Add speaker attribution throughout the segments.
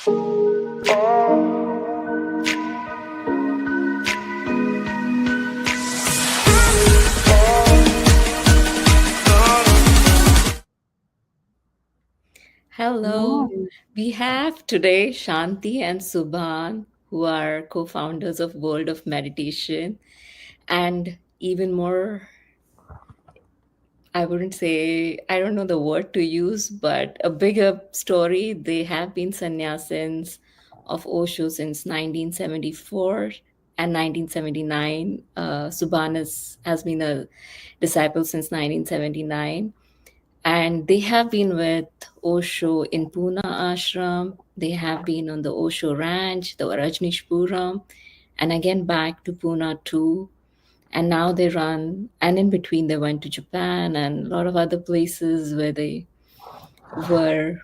Speaker 1: Hello. We have today Shanti and Subhan, who are co founders of World of Meditation. And even more, I wouldn't say, I don't know the word to use, but a bigger story. They have been sannyasins of Osho since 1974 and 1979. Subhan has been a disciple since 1979. And they have been with Osho in Pune Ashram. They have been on the Osho Ranch, the Rajnishpuram, and again back to Pune too. And now they run, and in between they went to Japan and a lot of other places where they were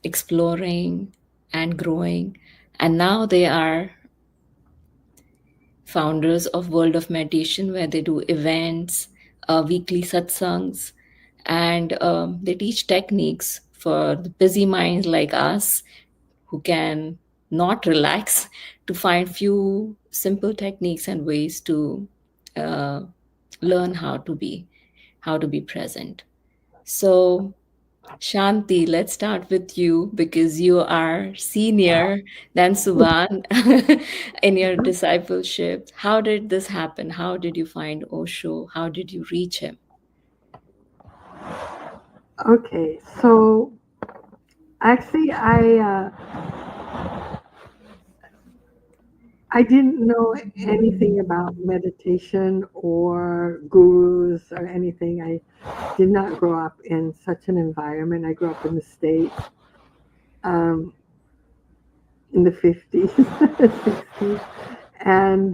Speaker 1: exploring and growing. And now they are founders of World of Meditation, where they do events, weekly satsangs, and they teach techniques for the busy minds like us who can not relax to find few simple techniques and ways to uh, learn how to be present. So Shanti, let's start with you because you are senior than Subhan in your discipleship. How did this happen? How did you find Osho? How did you reach him?
Speaker 2: Okay, so actually, I didn't know anything about meditation or gurus or anything. I did not grow up in such an environment. I grew up in the States um, in the 50s, 60s, and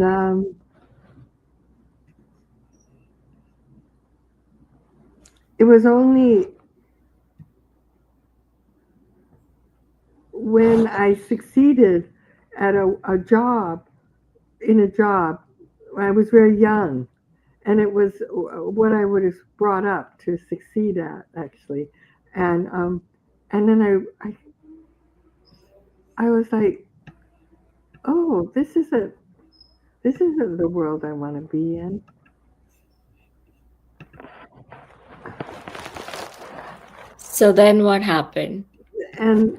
Speaker 2: it was only when I succeeded at a job, in a job, when I was very young, and it was what I would have brought up to succeed at actually, and then I was like, oh, this isn't the world I want to be in.
Speaker 1: So then what happened?
Speaker 2: And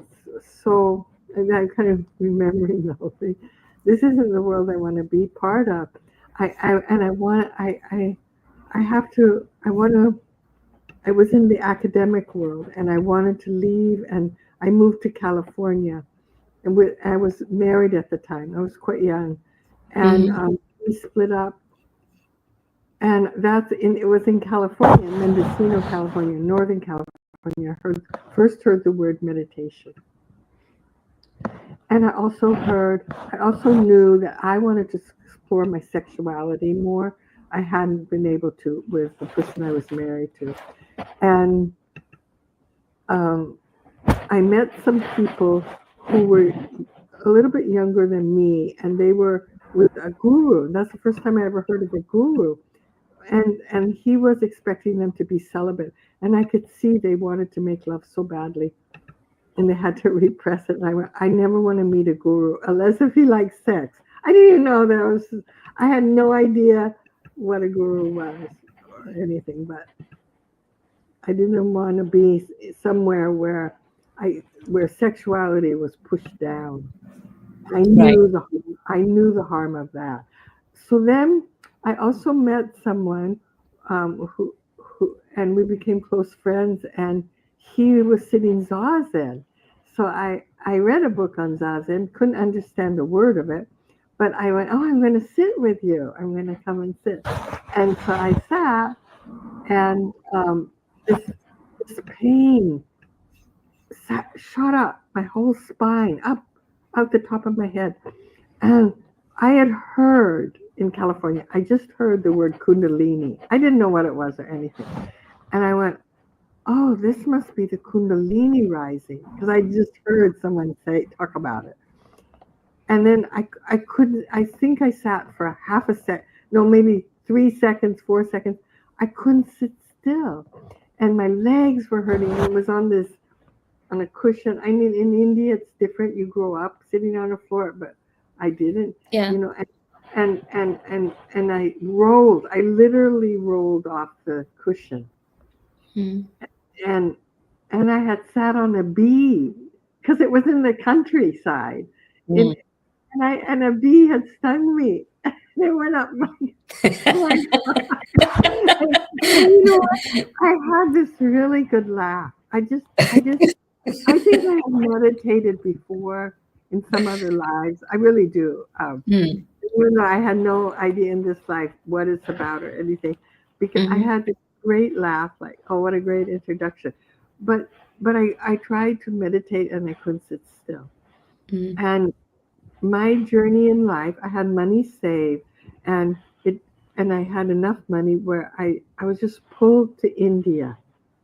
Speaker 2: so and I'm kind of remembering the whole thing. This isn't the world I want to be part of. I and I want I have to I want to. I was in the academic world and I wanted to leave, and I moved to California, and I was married at the time. I was quite young, and
Speaker 1: Mhm.
Speaker 2: we split up, and it was in California, in Mendocino, California, Northern California. First heard the word meditation, and I also knew that I wanted to explore my sexuality more. I hadn't been able to with the person I was married to, and um, I met some people who were a little bit younger than me, and they were with a guru. That's the first time I ever heard of a guru, and he was expecting them to be celibate, and I could see they wanted to make love so badly, and they had to repress it. And I went, I never want to meet a guru unless if he likes sex. I didn't even know there was. I had no idea what a guru was or anything, but I didn't want to be somewhere where sexuality was pushed down. I
Speaker 1: Right.
Speaker 2: knew the I knew the harm of that. So then I also met someone who and we became close friends, and he was sitting zazen. So I read a book on zazen, couldn't understand a word of it, but I went, oh, I'm going to sit with you. I'm going to come and sit. And so I sat, and this this pain shot up my whole spine, up out the top of my head. And I had heard in California, I just heard the word Kundalini. I didn't know what it was or anything. And I went, oh, this must be the Kundalini rising, because I just heard someone talk about it. And then I couldn't, I think I sat for a half a sec, no, maybe 3 seconds, 4 seconds. I couldn't sit still. And my legs were hurting. It was on this on a cushion. I mean, in India, it's different. You grow up sitting on the floor, but I didn't,
Speaker 1: Yeah.
Speaker 2: you know. And I rolled. I literally rolled off the cushion,
Speaker 1: Mm.
Speaker 2: and I had sat on a bee because it was in the countryside, in
Speaker 1: Mm.
Speaker 2: and a bee had stung me. It went up my my and you know what? I had this really good laugh. I think I have meditated before in some other lives. I really do.
Speaker 1: Mm.
Speaker 2: Even though I had no idea in this life what it's about or anything, because I
Speaker 1: Mhm.
Speaker 2: had this great laugh, like, oh, what a great introduction. But I tried to meditate and I couldn't sit still.
Speaker 1: Mm.
Speaker 2: And my journey in life, I had money saved, and it and I had enough money where I was just pulled to India.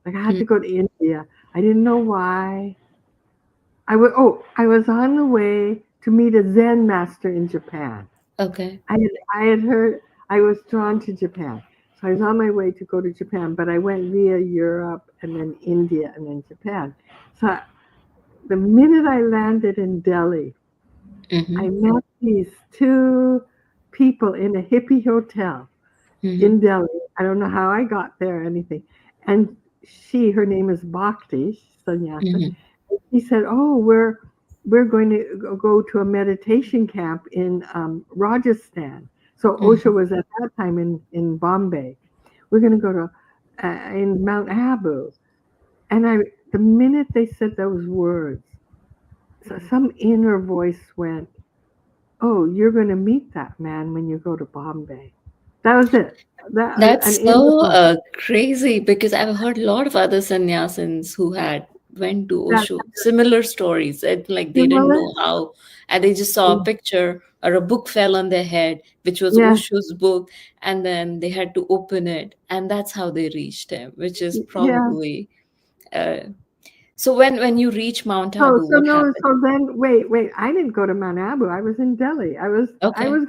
Speaker 2: Like I had
Speaker 1: Mm.
Speaker 2: to go to India. I didn't know why. I was on the way to meet a Zen master in Japan.
Speaker 1: Okay.
Speaker 2: I had heard I was drawn to Japan. So I was on my way to go to Japan, but I went via Europe and then India and then Japan. So the minute I landed in Delhi, I
Speaker 1: Mhm.
Speaker 2: met these two people in a hippie hotel
Speaker 1: Mhm.
Speaker 2: in Delhi. I don't know how I got there or anything. And her name is Bhakti, she's sannyasa.
Speaker 1: Mhm.
Speaker 2: He said, "Oh, we're going to go to a meditation camp in Rajasthan." So Osho
Speaker 1: Mhm.
Speaker 2: was at that time in Bombay. We're going to go to in Mount Abu. And the minute they said those words, so some inner voice went, "Oh, you're going to meet that man when you go to Bombay." That was it. That an
Speaker 1: That's
Speaker 2: inner
Speaker 1: so
Speaker 2: voice.
Speaker 1: crazy because I've heard a lot of other sannyasins who had went to
Speaker 2: That
Speaker 1: Osho, similar stories. It, like they didn't
Speaker 2: similar.
Speaker 1: know how, and they just saw a picture or a book fell on their head, which was
Speaker 2: Yes,
Speaker 1: Osho's book, and then they had to open it, and that's how they reached him, which is
Speaker 2: yeah.
Speaker 1: probably. Uh, so when you reach Mount
Speaker 2: So
Speaker 1: Abu,
Speaker 2: so
Speaker 1: what
Speaker 2: no
Speaker 1: happened?
Speaker 2: so then wait, I didn't go to Mount Abu. I was in Delhi.
Speaker 1: Okay.
Speaker 2: I was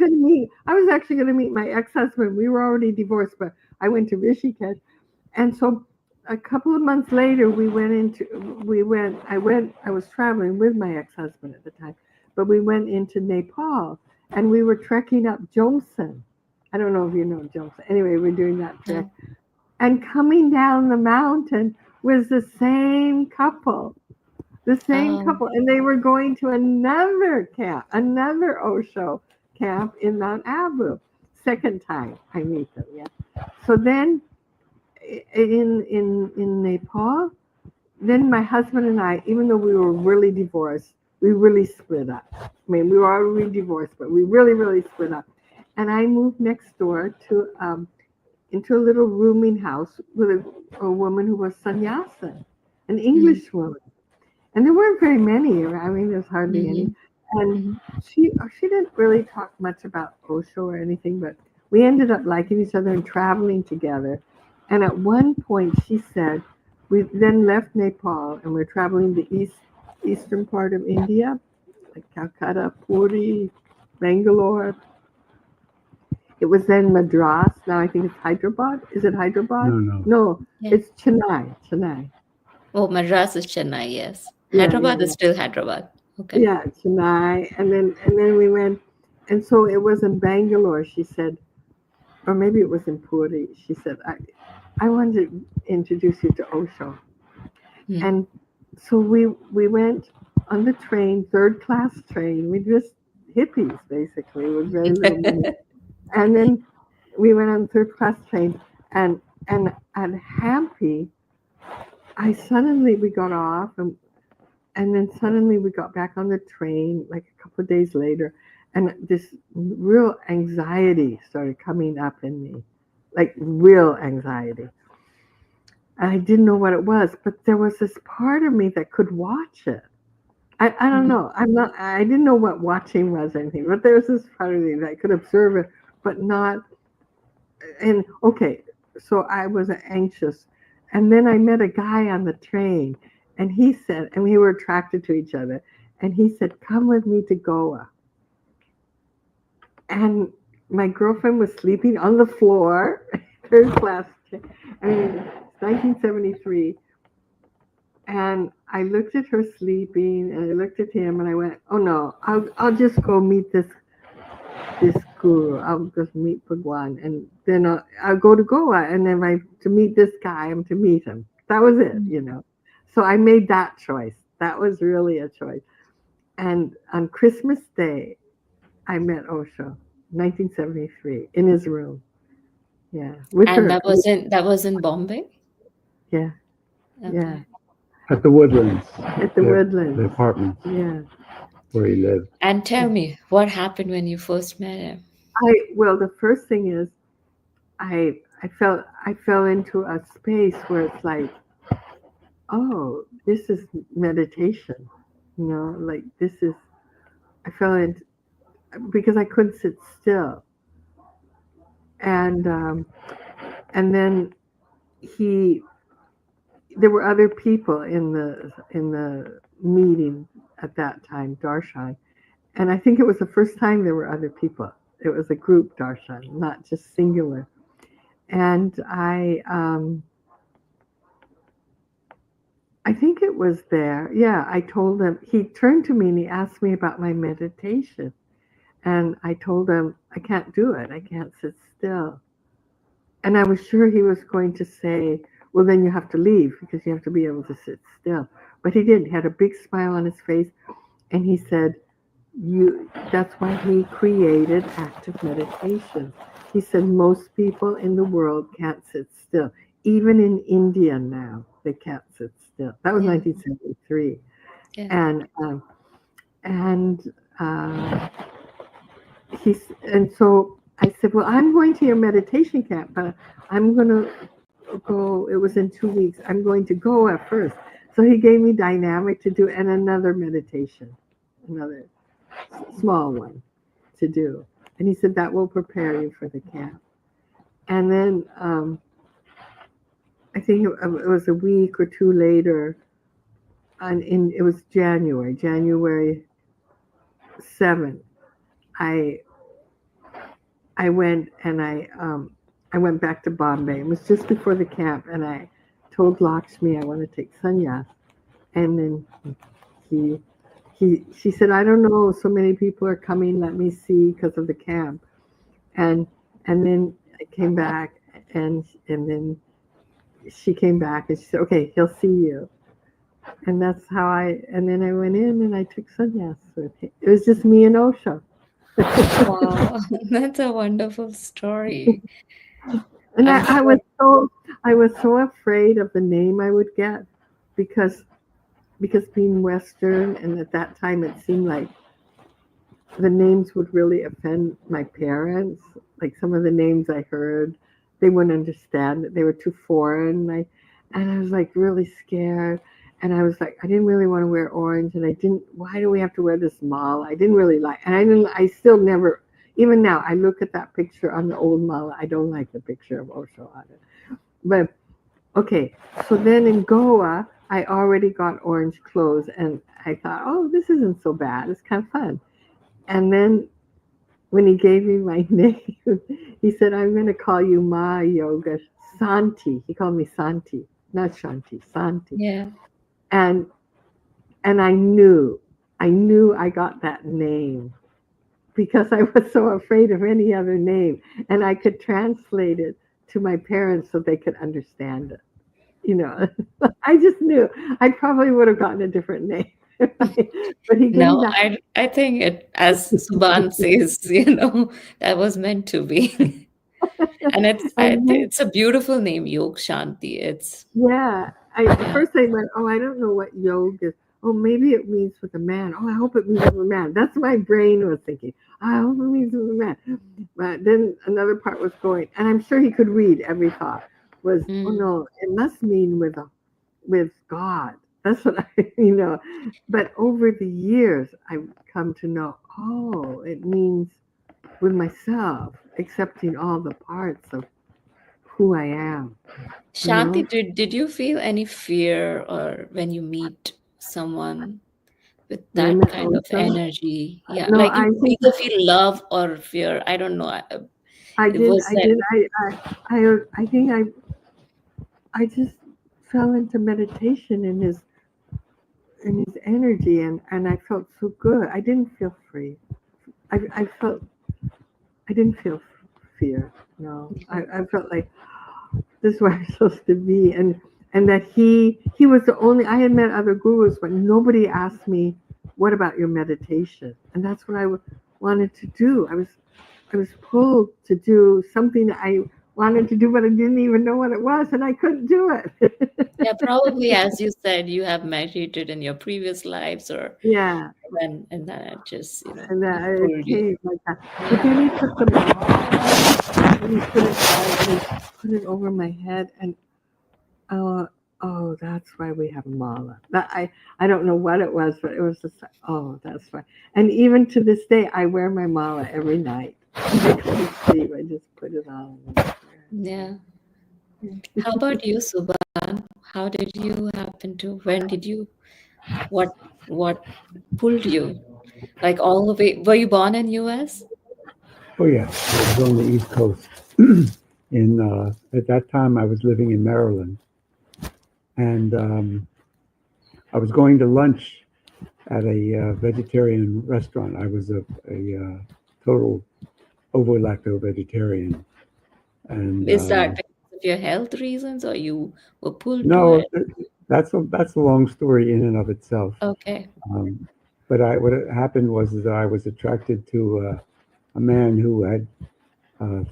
Speaker 2: actually gonna meet my ex-husband. We were already divorced, but I went to Rishikesh. And so a couple of months later I was traveling with my ex-husband at the time, but we went into Nepal and we were trekking up Jomson. I don't know if you know Jomson. Anyway, we're doing that trek.
Speaker 1: No.
Speaker 2: And coming down the mountain was the same
Speaker 1: Oh.
Speaker 2: couple, and they were going to another camp, another Osho camp in Mount Abu. Second time I meet them, yeah. So then in Nepal, then my husband and I, even though we were really divorced, we really split up. I mean, we were already divorced, but we really split up. And I moved next door to into a little rooming house with a woman who was sannyasin, an
Speaker 1: Mm-hmm.
Speaker 2: English woman, and there weren't very many. I mean, there's hardly any.
Speaker 1: Mm-hmm.
Speaker 2: And she didn't really talk much about Osho or anything, but we ended up liking each other and traveling together. And at one point, she said, we then left Nepal and we're traveling the eastern part of India, like Calcutta, Puri, Bangalore. It was then Madras. Now I think it's Hyderabad. Is it Hyderabad?
Speaker 3: No, no.
Speaker 2: No,
Speaker 1: Yeah.
Speaker 2: it's Chennai. Chennai.
Speaker 1: Oh, Madras is Chennai, yes.
Speaker 2: Yeah,
Speaker 1: Hyderabad is
Speaker 2: yeah.
Speaker 1: still Hyderabad. Okay.
Speaker 2: Yeah, Chennai, and then we went, and so it was in Bangalore. She said, or maybe it was in Puri. She said, I wanted to introduce you to Osho,
Speaker 1: Mm.
Speaker 2: and so we went on the train, third class train. We just hippies basically with very little money, and then we went on third class train, and at Hampi, I suddenly we got off and then suddenly we got back on the train like a couple of days later, and this real anxiety started coming up in me, like real anxiety. And I didn't know what it was, but there was this part of me that could watch it. I don't
Speaker 1: Mhm.
Speaker 2: know. I didn't know what watching was or anything, but there was this part of me that could observe it, but not. And okay, so I was anxious. And then I met a guy on the train, and he said, and we were attracted to each other, and he said, "Come with me to Goa." And my girlfriend was sleeping on the floor, third class. I mean, it's 1973, And I looked at her sleeping, and I looked at him, and I went, "Oh no, I'll just go meet this guru. I'll just meet Bhagwan, and then I'll go to Goa, and then I to meet this guy. I'm to meet him. That was it,
Speaker 1: Mm.
Speaker 2: you know." So I made that choice. That was really a choice. And on Christmas Day, I met Osho, 1973, in his room. Yeah, with
Speaker 1: And
Speaker 2: her.
Speaker 1: that was in Bombay?
Speaker 2: Yeah, yeah,
Speaker 1: Okay.
Speaker 3: At the Woodlands,
Speaker 2: at the
Speaker 3: the
Speaker 2: Woodlands.
Speaker 3: apartments
Speaker 2: Yeah.
Speaker 3: where he lived.
Speaker 1: And tell me, what happened when you first met him?
Speaker 2: Well, the first thing is I fell into a space where it's like, oh, this is meditation. You know, like this is I fell into because I couldn't sit still. And and then he there were other people in the meeting at that time, darshan, and I think it was the first time there were other people. It was a group darshan, not just singular. And I think it was there. Yeah, I told him. He turned to me and he asked me about my meditation, and I told him I can't do it. I can't sit still. And I was sure he was going to say, well, then you have to leave because you have to be able to sit still. But he didn't. He had a big smile on his face, and he said, "You." That's why he created active meditation. He said most people in the world can't sit still. Even in India now, they can't sit still. That was
Speaker 1: Yeah,
Speaker 2: 1973,
Speaker 1: yeah.
Speaker 2: and and uh, and so I said, well, I'm going to your meditation camp, but I'm going to go. It was in 2 weeks. I'm going to go at first. So he gave me dynamic to do and another meditation, another small one to do. And he said that will prepare you for the camp. And then I think it was a week or two later, and it was January 7th. I I went and I went back to Bombay. It was just before the camp, and I told Lakshmi I want to take sannyas. And then he she said, I don't know, so many people are coming. Let me see because of the camp. And then I came back, and then she came back and she said, okay, he'll see you. And that's how and then I went in and I took sannyas with him. It was just me and Osho.
Speaker 1: Wow, that's a wonderful story.
Speaker 2: And
Speaker 1: I'm sure.
Speaker 2: I was so afraid of the name I would get because being Western, and at that time it seemed like the names would really offend my parents. Like some of the names I heard, they wouldn't understand it. They were too foreign. And I was like really scared. And I was like, I didn't really want to wear orange, and I didn't. Why do we have to wear this mala? I didn't really like, and I didn't. I still never. Even now, I look at that picture on the old mala. I don't like the picture of Osho on it. But okay, so then in Goa, I already got orange clothes, and I thought, oh, this isn't so bad. It's kind of fun. And then when he gave me my name, he said, I'm going to call you Ma Yoga Santi. He called me Santi, not Shanti, Santi.
Speaker 1: Yeah.
Speaker 2: And I knew I got that name because I was so afraid of any other name, and I could translate it to my parents so they could understand it. You know, I just knew I probably would have gotten a different name, but he gave me
Speaker 1: No,
Speaker 2: that.
Speaker 1: I think it, as Subhan says, that was meant to be. And
Speaker 2: And then,
Speaker 1: it's a beautiful name, Yog Shanti. It's
Speaker 2: yeah, at
Speaker 1: yeah.
Speaker 2: first I went, oh, I don't know what yoga is. Oh, maybe it means with a man. Oh, I hope it means with a man. That's my brain was thinking. I hope it means with a man. But then another part was going, and I'm sure he could read every thought. Was, oh
Speaker 1: Mm.
Speaker 2: no, it must mean with God. That's what I. But over the years, I've come to know, oh, it means with myself, accepting all the parts of who I am. You
Speaker 1: Shanti,
Speaker 2: know,
Speaker 1: did you feel any fear or when you meet someone with
Speaker 2: when I
Speaker 1: that
Speaker 2: met
Speaker 1: kind of
Speaker 2: Osho.
Speaker 1: energy? Yeah,
Speaker 2: No,
Speaker 1: like you
Speaker 2: I
Speaker 1: could
Speaker 2: think
Speaker 1: either feel love or fear. I don't know.
Speaker 2: I
Speaker 1: It
Speaker 2: did.
Speaker 1: was
Speaker 2: I
Speaker 1: that.
Speaker 2: did. I think I just fell into meditation in his. in his energy, and I felt so good. I didn't feel free. I felt I didn't feel fear. No, I felt like this is where I'm supposed to be, and that he was the only. I had met other gurus, but nobody asked me, "What about your meditation?" And that's what wanted to do. I was pulled to do something that I wanted to do, but I didn't even know what it was, and I couldn't do it.
Speaker 1: Yeah, probably as you said, you have meditated in your previous lives or
Speaker 2: Yeah,
Speaker 1: when, and then it just,
Speaker 2: and
Speaker 1: it
Speaker 2: it
Speaker 1: pulled you.
Speaker 2: came like that. But
Speaker 1: Yeah.
Speaker 2: then he took the ball and he put it down and he put it over my head, and oh, oh, that's why we have a mala. I don't know what it was, but it was just like, oh, that's why. And even to this day, I wear my mala every night. I couldn't sleep. I just put it on. And
Speaker 1: Yeah.
Speaker 2: wear
Speaker 1: How
Speaker 2: it.
Speaker 1: about you, Subhan? How did you happen to, when did you, what, what pulled you? Like all the way, were you born in US?
Speaker 3: Oh yeah, I was on the East Coast. In At that time, I was living in Maryland, and I was going to lunch at a vegetarian restaurant. I was a total ovo lacto vegetarian, and
Speaker 1: Is that because of your health reasons or you were pulled to
Speaker 3: no,
Speaker 1: it?
Speaker 3: that's a long story in and of itself.
Speaker 1: Okay.
Speaker 3: Um, but what had happened was that I was attracted to a man who had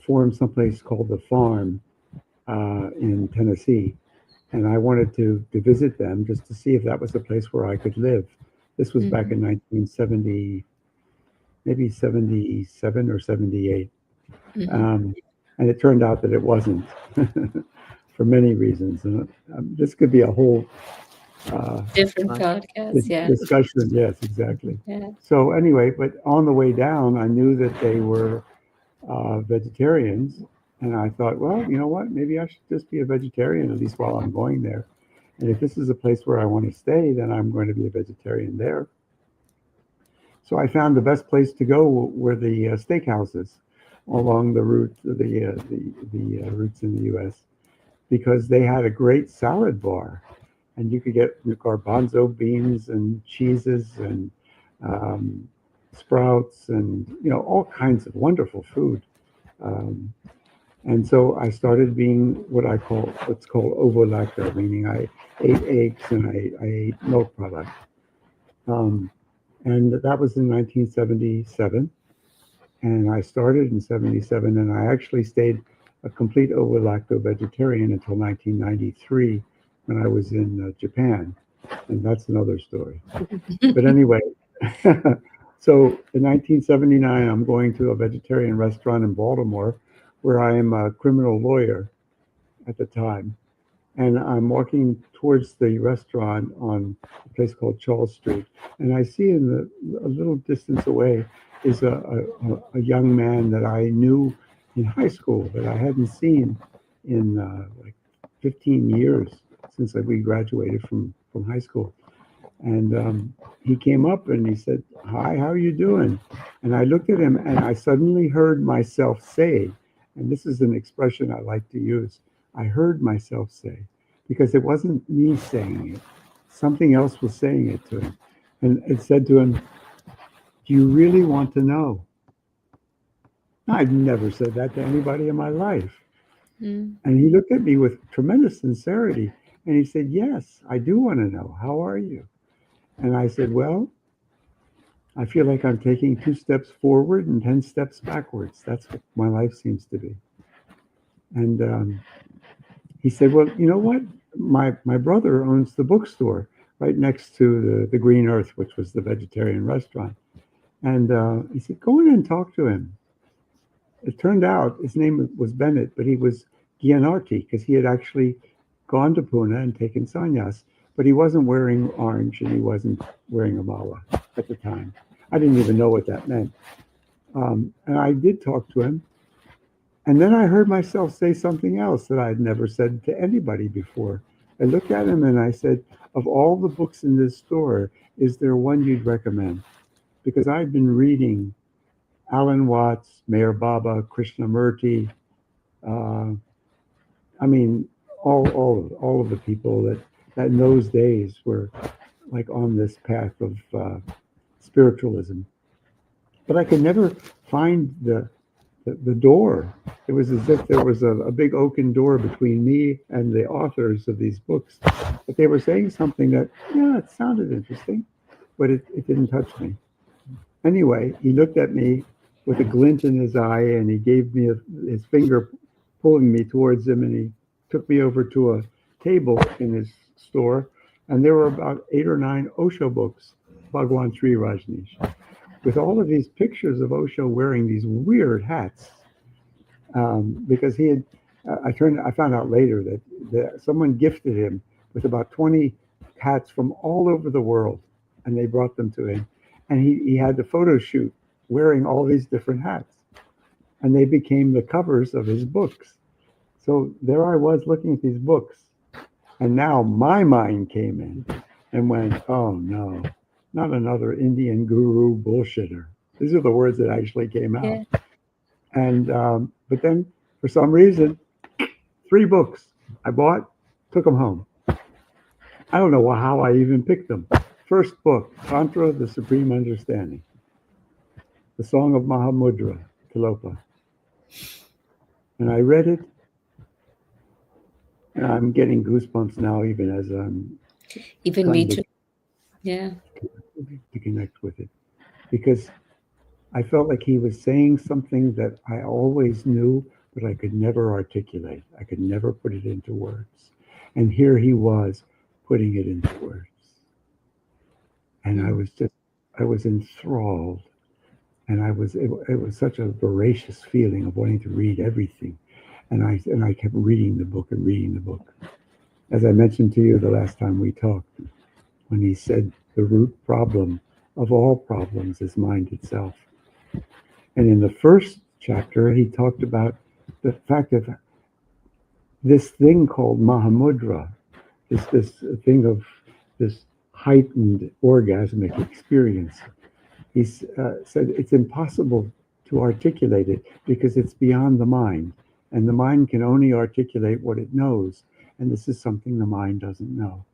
Speaker 3: formed someplace called the Farm in Tennessee, and I wanted to visit them just to see if that was a place where I could live. This was back
Speaker 1: Hmm.
Speaker 3: in 1970, maybe 77 or 78.
Speaker 1: Hmm.
Speaker 3: Um, and it turned out that it wasn't for many reasons. And this could be a whole uh,
Speaker 1: Different podcast. Yeah.
Speaker 3: discussion. Yes, exactly.
Speaker 1: Yeah.
Speaker 3: So, anyway, but on the way down, I knew that they were vegetarians. And I thought, well, you know what? Maybe I should just be a vegetarian, at least while I'm going there. And if this is a place where I want to stay, then I'm going to be a vegetarian there. So I found the best place to go were the steakhouses along the route, the routes in the U.S. because they had a great salad bar, and you could get garbanzo beans and cheeses and um, sprouts and all kinds of wonderful food. Um, and so I started being what's called ovo-lacto, meaning I ate eggs and I ate milk products. Um, and that was in 1977. And I started in 77, and I actually stayed a complete ovo-lacto vegetarian until 1993 when I was in Japan. And that's another story. But anyway, so in 1979, I'm going to a vegetarian restaurant in Baltimore where I am a criminal lawyer at the time. And I'm walking towards the restaurant on a place called Charles Street. And I see a little distance away is a young man that I knew in high school that I hadn't seen in like 15 years since we graduated from high school. And he came up and he said, "Hi, how are you doing?" And I looked at him and I suddenly heard myself say, and this is an expression I like to use, I heard myself say, because it wasn't me saying it. Something else was saying it to him. And it said to him, "Do you really want to know?" I'd never said that to anybody in my life.
Speaker 1: Mm.
Speaker 3: And he looked at me with tremendous sincerity and he said, "Yes, I do want to know. How are you?" And I said, "Well, I feel like I'm taking 2 steps forward and 10 steps backwards. That's what my life seems to be." And he said, "Well, you know what? My brother owns the bookstore right next to the Green Earth, which was the vegetarian restaurant." And he said, "Go in and talk to him." It turned out his name was Bennett, but he was Gianarti because he had actually gone to Pune and taken sannyas, but he wasn't wearing orange and he wasn't wearing a mala at the time. I didn't even know what that meant. And I did talk to him. And then I heard myself say something else that I had never said to anybody before. I looked at him and I said, "Of all the books in this store, is there one you'd recommend?" Because I'd been reading Alan Watts, Mayor Baba, Krishnamurti, uh, I mean, all of the people that in those days were like on this path of spiritualism, but I could never find the door. It was as if there was a big oaken door between me and the authors of these books. But they were saying something that, yeah, it sounded interesting, but it didn't touch me. Anyway, he looked at me with a glint in his eye and he gave me his finger pulling me towards him and he took me over to a table in his store and there were about 8 or 9 Osho books, Bhagwan Sri Rajneesh, with all of these pictures of Osho wearing these weird hats. Because he had, I found out later that someone gifted him with about 20 hats from all over the world, and they brought them to him, and he had the photo shoot wearing all these different hats, and they became the covers of his books. So there I was looking at these books, and now my mind came in and went, "Oh no, not another Indian guru bullshitter." These are the words that actually came out.
Speaker 1: Yeah.
Speaker 3: And but then for some reason, 3 books I bought, took them home. I don't know how I even picked them. First book, Tantra, the Supreme Understanding, the Song of Mahamudra, Tilopa. And I read it, and I'm getting goosebumps now, even as I'm
Speaker 1: Even me
Speaker 3: trying
Speaker 1: too. Yeah.
Speaker 3: to connect with it, because I felt like he was saying something that I always knew, but I could never articulate. I could never put it into words. And here he was putting it into words. And
Speaker 1: Mm.
Speaker 3: I was enthralled. And it was such a voracious feeling of wanting to read everything. And I kept reading the book and reading the book. As I mentioned to you the last time we talked, when he said the root problem of all problems is mind itself. And in the first chapter, he talked about the fact of this thing called Mahamudra, this thing of this heightened orgasmic experience. He said it's impossible to articulate it because it's beyond the mind, and the mind can only articulate what it knows, and this is something the mind doesn't know.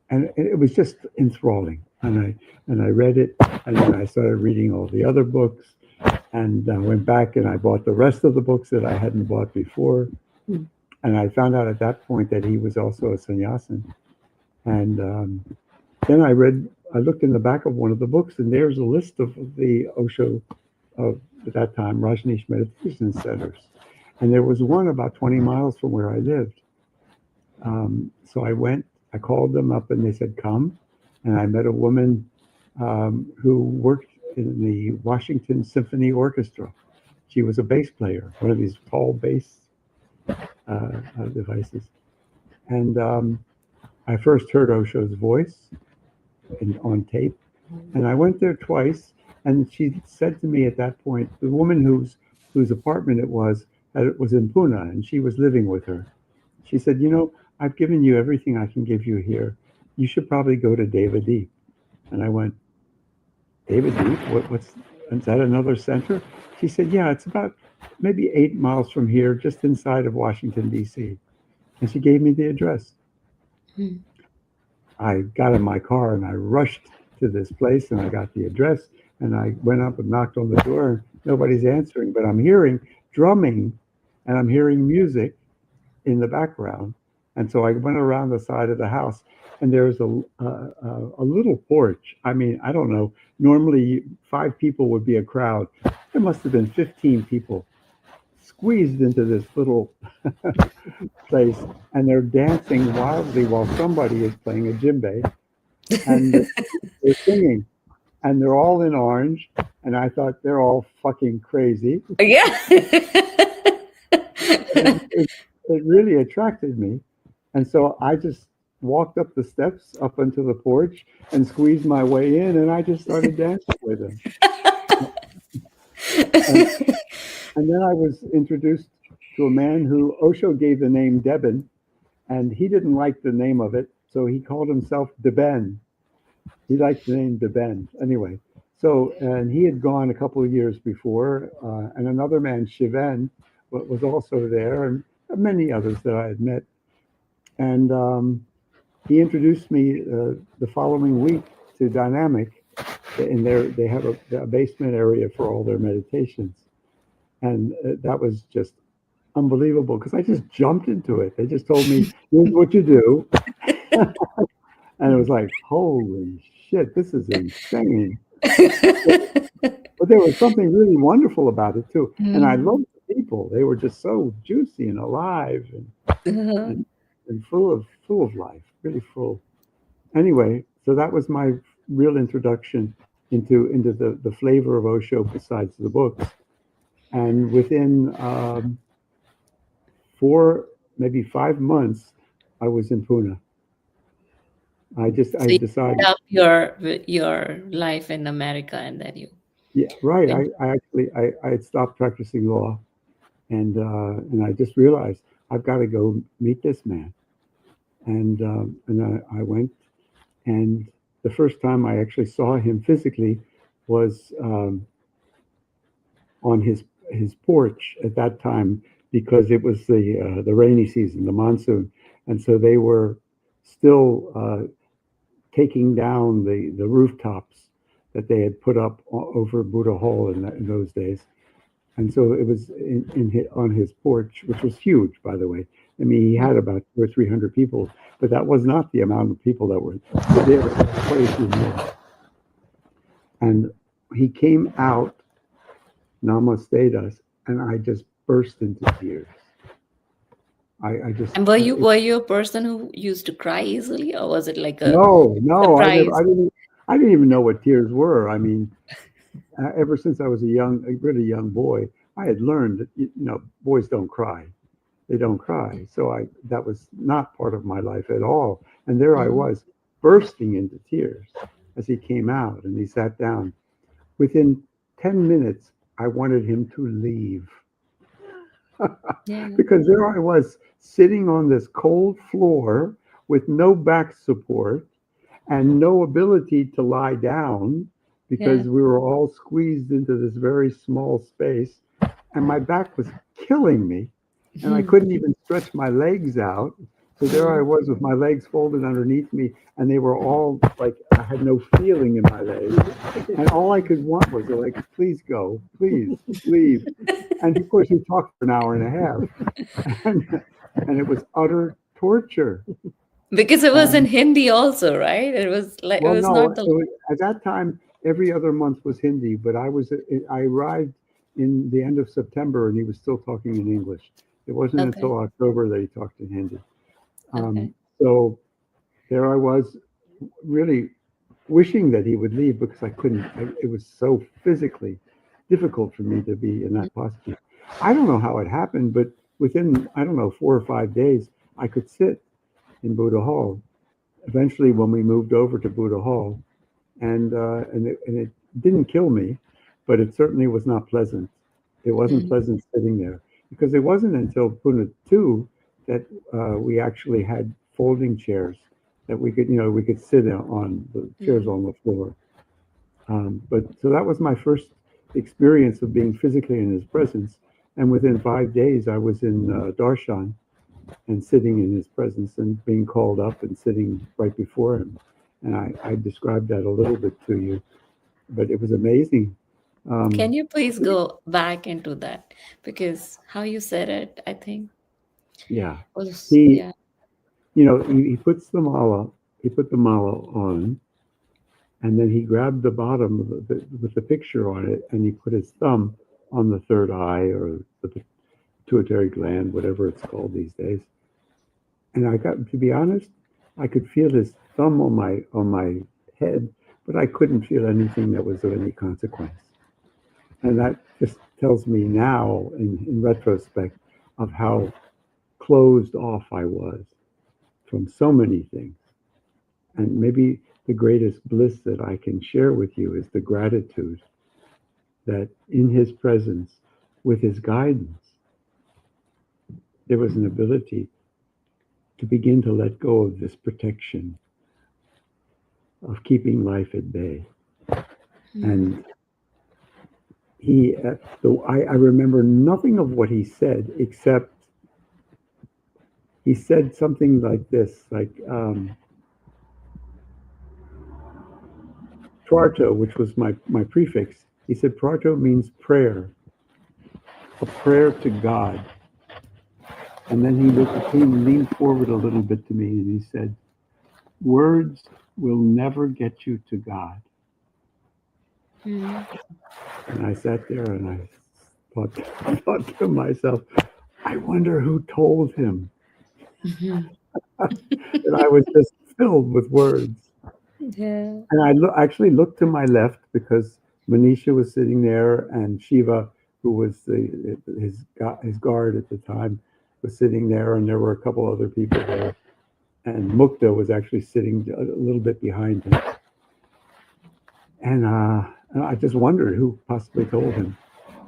Speaker 3: And it was just enthralling. And I read it, and then I started reading all the other books, and I went back and I bought the rest of the books that I hadn't bought before. And I found out at that point that he was also a sannyasin. And then I looked in the back of one of the books, and there's a list of the Osho of at that time Rajneesh meditation centers, and there was one about 20 miles from where I lived. So I went. I called them up, and they said come. And I met a woman who worked in the Washington Symphony Orchestra. She was a bass player, one of these tall bass devices. And I first heard Osho's voice on tape, and I went there twice. And she said to me at that point, the woman whose apartment it was in Pune, and she was living with her. She said, "You know, I've given you everything I can give you here. You should probably go to Devadip." And I went, "Devadip? What's is that another center?" She said, "Yeah, it's about maybe 8 miles from here, just inside of Washington D.C." And she gave me the address.
Speaker 1: Mm.
Speaker 3: I got in my car and I rushed to this place and I got the address and I went up and knocked on the door and nobody's answering, but I'm hearing drumming and I'm hearing music in the background. And so I went around the side of the house and there's a little porch. I mean, I don't know. Normally 5 people would be a crowd. There must have been 15 people squeezed into this little place and they're dancing wildly while somebody is playing a djembe and they're singing and they're all in orange and I thought they're all fucking crazy.
Speaker 1: Yeah.
Speaker 3: And it really attracted me, and so I just walked up the steps up onto the porch and squeezed my way in and I just started dancing with them. and, and then I was introduced to a man who Osho gave the name Deben, and he didn't like the name of it, so he called himself Deben. He liked the name Deben. Anyway, so, and he had gone a couple of years before, and another man, Shiven, was also there, and many others that I had met. And he introduced me the following week to Dynamic. In there, they have a basement area for all their meditations, and that was just unbelievable because I just jumped into it. They just told me, "Here's what you do," and it was like, "Holy shit, this is insane!" But there was something really wonderful about it too, and I
Speaker 1: Mm.
Speaker 3: loved the people. They were just so juicy and alive
Speaker 1: Uh-huh.
Speaker 3: and, and full of life, really full. Anyway, so that was my real introduction into the flavor of Osho besides the books. And within 4, maybe 5 months, I was in Pune. I
Speaker 1: So you
Speaker 3: decided,
Speaker 1: set up your life in America, and then you
Speaker 3: yeah, right.
Speaker 1: went.
Speaker 3: I actually I had stopped practicing law, and I just realized I've got to go meet this man. And I went, and the first time I actually saw him physically was on his porch at that time because it was the rainy season, the monsoon, and so they were still taking down the rooftops that they had put up over Buddha Hall in those days. And so it was on his porch, which was huge, by the way. I mean, he had about 200 or 300 people, but that was not the amount of people that were there. Quite a few more. And he came out, namaste us, and I just burst into tears. I just
Speaker 1: And were you a person who used to cry easily, or was it like a
Speaker 3: no, no, I never,
Speaker 1: surprise?
Speaker 3: I didn't even know what tears were. I mean, ever since I was a really young boy, I had learned that boys don't cry. They don't cry. So that was not part of my life at all. And there I
Speaker 1: Mhm.
Speaker 3: was, bursting into tears as he came out and he sat down. Within 10 minutes, I wanted him to leave
Speaker 1: Yeah.
Speaker 3: because there I was sitting on this cold floor with no back support and no ability to lie down because
Speaker 1: Yeah.
Speaker 3: we were all squeezed into this very small space, and my back was killing me, and I couldn't even stretch my legs out. So there I
Speaker 1: Mhm.
Speaker 3: was with my legs folded underneath me, and they were all like I had no feeling in my legs, and all I could want was like, please go, please leave. And of course, he talked for an hour and a half, and it was utter torture.
Speaker 1: Because it was in
Speaker 3: And
Speaker 1: Hindi also, right? It
Speaker 3: well,
Speaker 1: was
Speaker 3: no,
Speaker 1: not the.
Speaker 3: at that time, every other month was Hindi, but I arrived in the end of September and he was still talking in English. It wasn't
Speaker 1: Okay.
Speaker 3: until October that he talked in Hindi.
Speaker 1: Okay.
Speaker 3: So there I was, really wishing that he would leave because I couldn't. It was so physically difficult for me to be in that posture. I don't know how it happened, but within, I don't know, 4 or 5 days, I could sit in Buddha Hall. Eventually, when we moved over to Buddha Hall, and it didn't kill me, but it certainly was not pleasant. It wasn't
Speaker 1: Mhm.
Speaker 3: pleasant sitting there because it wasn't until Pune 2 that we actually had folding chairs that we could sit on the chairs
Speaker 1: Mhm.
Speaker 3: on the floor. But so that was my first experience of being physically in his presence. And within 5 days, I was in Darshan and sitting in his presence and being called up and sitting right before him. And I described that a little bit to you, but it was amazing.
Speaker 1: Can
Speaker 3: Um,
Speaker 1: you please go back into that? Because how you said it, I think
Speaker 3: yeah,
Speaker 1: was,
Speaker 3: he,
Speaker 1: yeah.
Speaker 3: he puts he put the mala on, and then he grabbed the bottom with the picture on it, and he put his thumb on the third eye or the pituitary gland, whatever it's called these days. And I got to be honest, I could feel his thumb on my head, but I couldn't feel anything that was of any consequence. And that just tells me now, in retrospect, of how closed off I was from so many things. And maybe the greatest bliss that I can share with you is the gratitude that in his presence, with his guidance, there was an ability to begin to let go of this protection of keeping life at bay.
Speaker 1: Mm.
Speaker 3: And I remember nothing of what he said except he said something like this, like, Twarto, which was my prefix. He said Twarto means prayer, a prayer to God. And then he leaned forward a little bit to me and he said, words will never get you to God.
Speaker 1: Mm.
Speaker 3: And I sat there and I thought, thought to myself, I wonder who told him
Speaker 1: Mhm.
Speaker 3: that I was just filled with words.
Speaker 1: Yeah.
Speaker 3: And actually looked to my left because Manisha was sitting there, and Shiva, who was his guard at the time, was sitting there, and there were a couple other people there. And Mukta was actually sitting a little bit behind him. And I just wondered who possibly told him.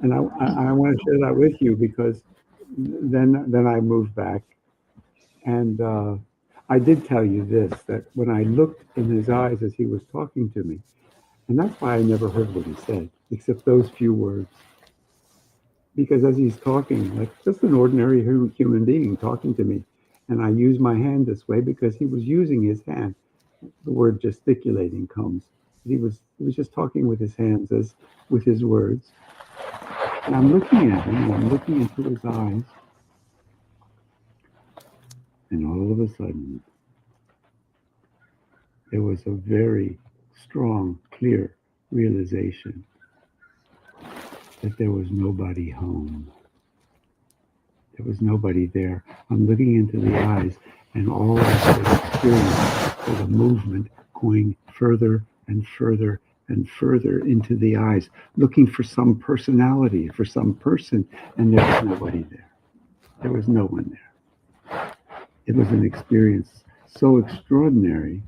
Speaker 3: And I want to share that with you because then I moved back, and I did tell you this, that when I looked in his eyes as he was talking to me, and that's why I never heard what he said, except those few words. Because as he's talking, like just an ordinary human being talking to me, and I use my hand this way because he was using his hand. The word gesticulating comes. He was just talking with his hands as with his words. And I'm looking at him, and I'm looking into his eyes, and all of a sudden, there was a very strong, clear realization that there was nobody home. There was nobody there. I'm looking into the eyes, and all I could experience was a movement going further and further and further into the eyes, looking for some personality, for some person, and there was nobody there. There was no one there. It was an experience so extraordinary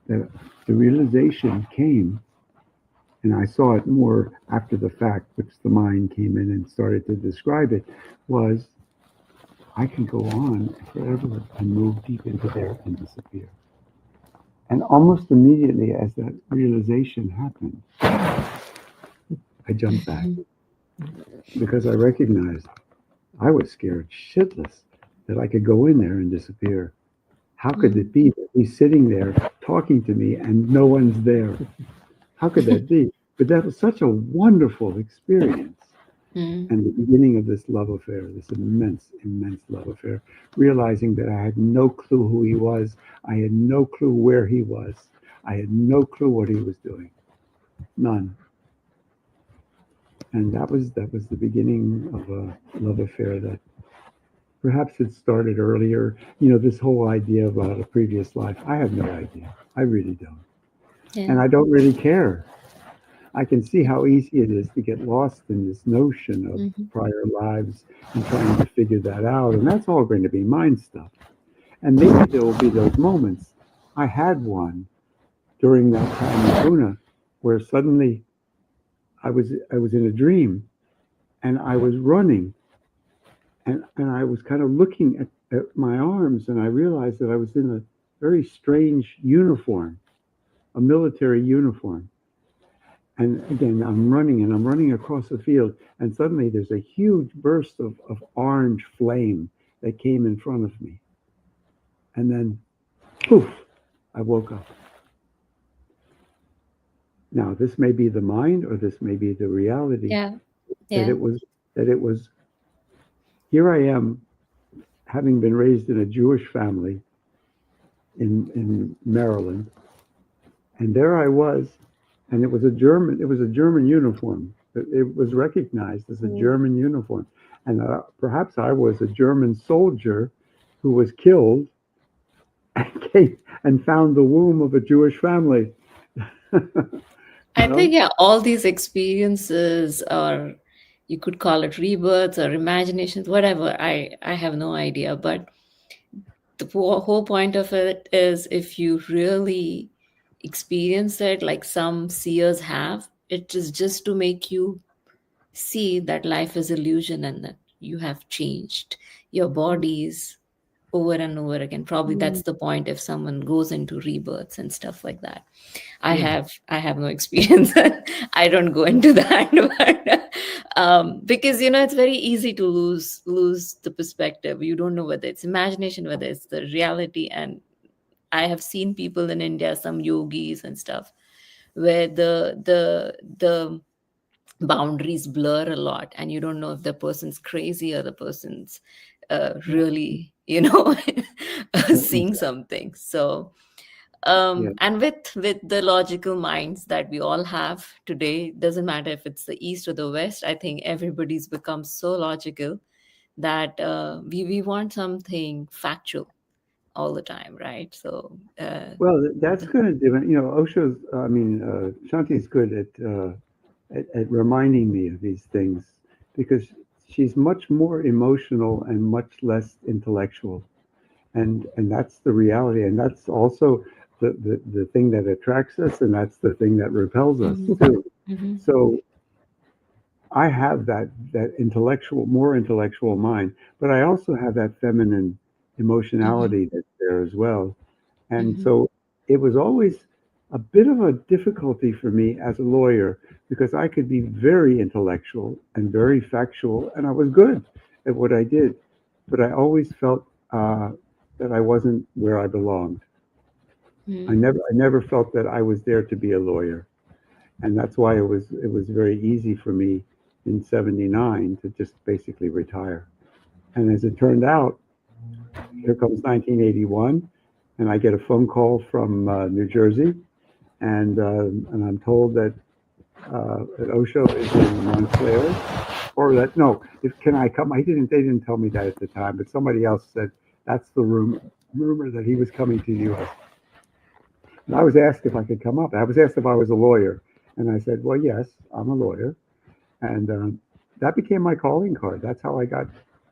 Speaker 3: that the realization came, and I saw it more after the fact, which the mind came in and started to describe it, was I can go on forever and move deep into there and disappear. And almost immediately as that realization happened, I jumped back
Speaker 1: Mhm.
Speaker 3: because I recognized I was scared shitless that I could go in there and disappear. How could it
Speaker 1: Mm.
Speaker 3: be that he's sitting there talking to me and no one's there? How could that be? But that was such a wonderful experience.
Speaker 1: Mm.
Speaker 3: And the beginning of this love affair, this immense, immense love affair, realizing that I had no clue who he was. I had no clue where he was. I had no clue what he was doing. None. And that was the beginning of a love affair that perhaps it started earlier. This whole idea about a previous life, I have no idea. I really don't. And
Speaker 1: Yeah.
Speaker 3: I don't really care. I can see how easy it is to get lost in this notion of
Speaker 1: Mhm.
Speaker 3: prior lives and trying to figure that out. And that's all going to be mind stuff. And maybe there will be those moments. I had one during that time in Pune where suddenly I was in a dream and I was running and I was kind of looking at my arms and I realized that I was in a very strange uniform, a military uniform. And again, I'm running and I'm running across the field, and suddenly there's a huge burst of orange flame that came in front of me. And then, poof, I woke up. Now, this may be the mind or this may be the reality
Speaker 1: Yeah.
Speaker 3: that
Speaker 1: Yeah.
Speaker 3: it was here I am, having been raised in a Jewish family in Maryland, and there I was, and it was a German uniform. It was recognized as a
Speaker 2: Mm.
Speaker 3: German uniform, and perhaps I was a German soldier who was killed and came and found the womb of a Jewish family. you
Speaker 1: I
Speaker 3: know,
Speaker 1: think, yeah, all these experiences, or you could call it rebirths or imaginations, whatever. I have no idea. But the whole point of it is, if you really experience it, like some seers have, it is just to make you see that life is illusion and that you have changed your bodies over and over again. Probably
Speaker 2: Mm.
Speaker 1: that's the point if someone goes into rebirths and stuff like that. I
Speaker 3: yeah,
Speaker 1: have I have no experience. I don't go into that, but because it's very easy to lose the perspective. You don't know whether it's imagination, whether it's the reality. And I have seen people in India, some yogis and stuff, where the boundaries blur a lot, and you don't know if the person's crazy or the person's really, seeing something. So
Speaker 3: Yeah.
Speaker 1: and with the logical minds that we all have today, doesn't matter if it's the east or the west, I think everybody's become so logical that we want something factual all the time, right? So
Speaker 3: Well, that's going to do it. Osho's, Shanti's good at reminding me of these things because she's much more emotional and much less intellectual. And that's the reality. And that's also the thing that attracts us, and that's the thing that repels us
Speaker 1: mhm,
Speaker 3: too.
Speaker 1: mhm,
Speaker 3: So I have that more intellectual mind, but I also have that feminine
Speaker 1: mhm,
Speaker 3: emotionality that's there as well. And
Speaker 1: mhm,
Speaker 3: so it was always a bit of a difficulty for me as a lawyer because I could be very intellectual and very factual, and I was good at what I did, but I always felt that I wasn't where I belonged.
Speaker 1: mhm,
Speaker 3: I never felt that I was there to be a lawyer, and that's why it was very easy for me in '79 to just basically retire. And as it turned out, here comes 1981, and I get a phone call from New Jersey, and I'm told that Osho is in Montclair, or that no, if can I come? I didn't. They didn't tell me that at the time, but somebody else said that's the rumor that he was coming to the U.S. And I was asked if I could come up. I was asked if I was a lawyer, and I said, well, yes, I'm a lawyer. And that became my calling card. That's how I got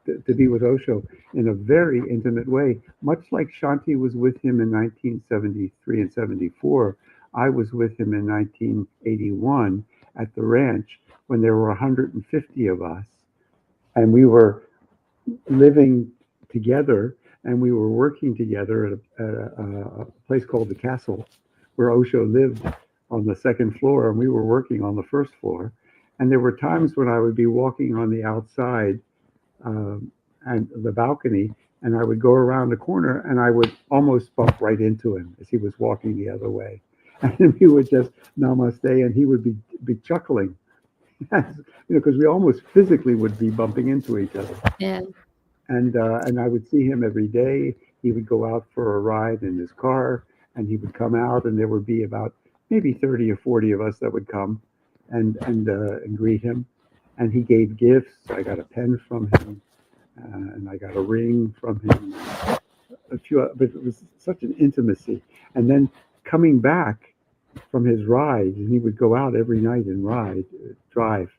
Speaker 3: to be with Osho in a very intimate way. Much like Shanti was with him in 1973 and 74, I was with him in 1981 at the ranch when there were 150 of us. And we were living together and we were working together at a place called the Castle, where Osho lived on the second floor, and we were working on the first floor. And there were times when I would be walking on the outside and the balcony, and I would go around the corner and I would almost bump right into him as he was walking the other way. And we would just namaste, and he would be chuckling, because we almost physically would be bumping into each other.
Speaker 1: yeah.
Speaker 3: And I would see him every day. He would go out for a ride in his car, and he would come out, and there would be about maybe 30 or 40 of us that would come and greet him. And he gave gifts. I got a pen from him, and I got a ring from him. But it was such an intimacy. And then coming back from his ride, and he would go out every night and drive.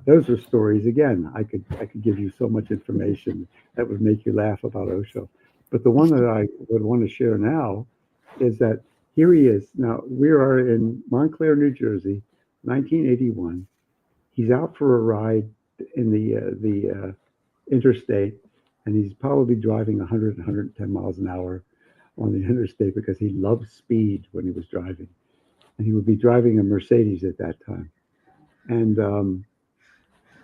Speaker 3: Those are stories. Again, I could give you so much information that would make you laugh about Osho. But the one that I would want to share now is that here he is. Now we are in Montclair, New Jersey, 1981. He's out for a ride in the interstate, and he's probably driving 100, 110 miles an hour on the interstate because he loved speed when he was driving, and he would be driving a Mercedes at that time. And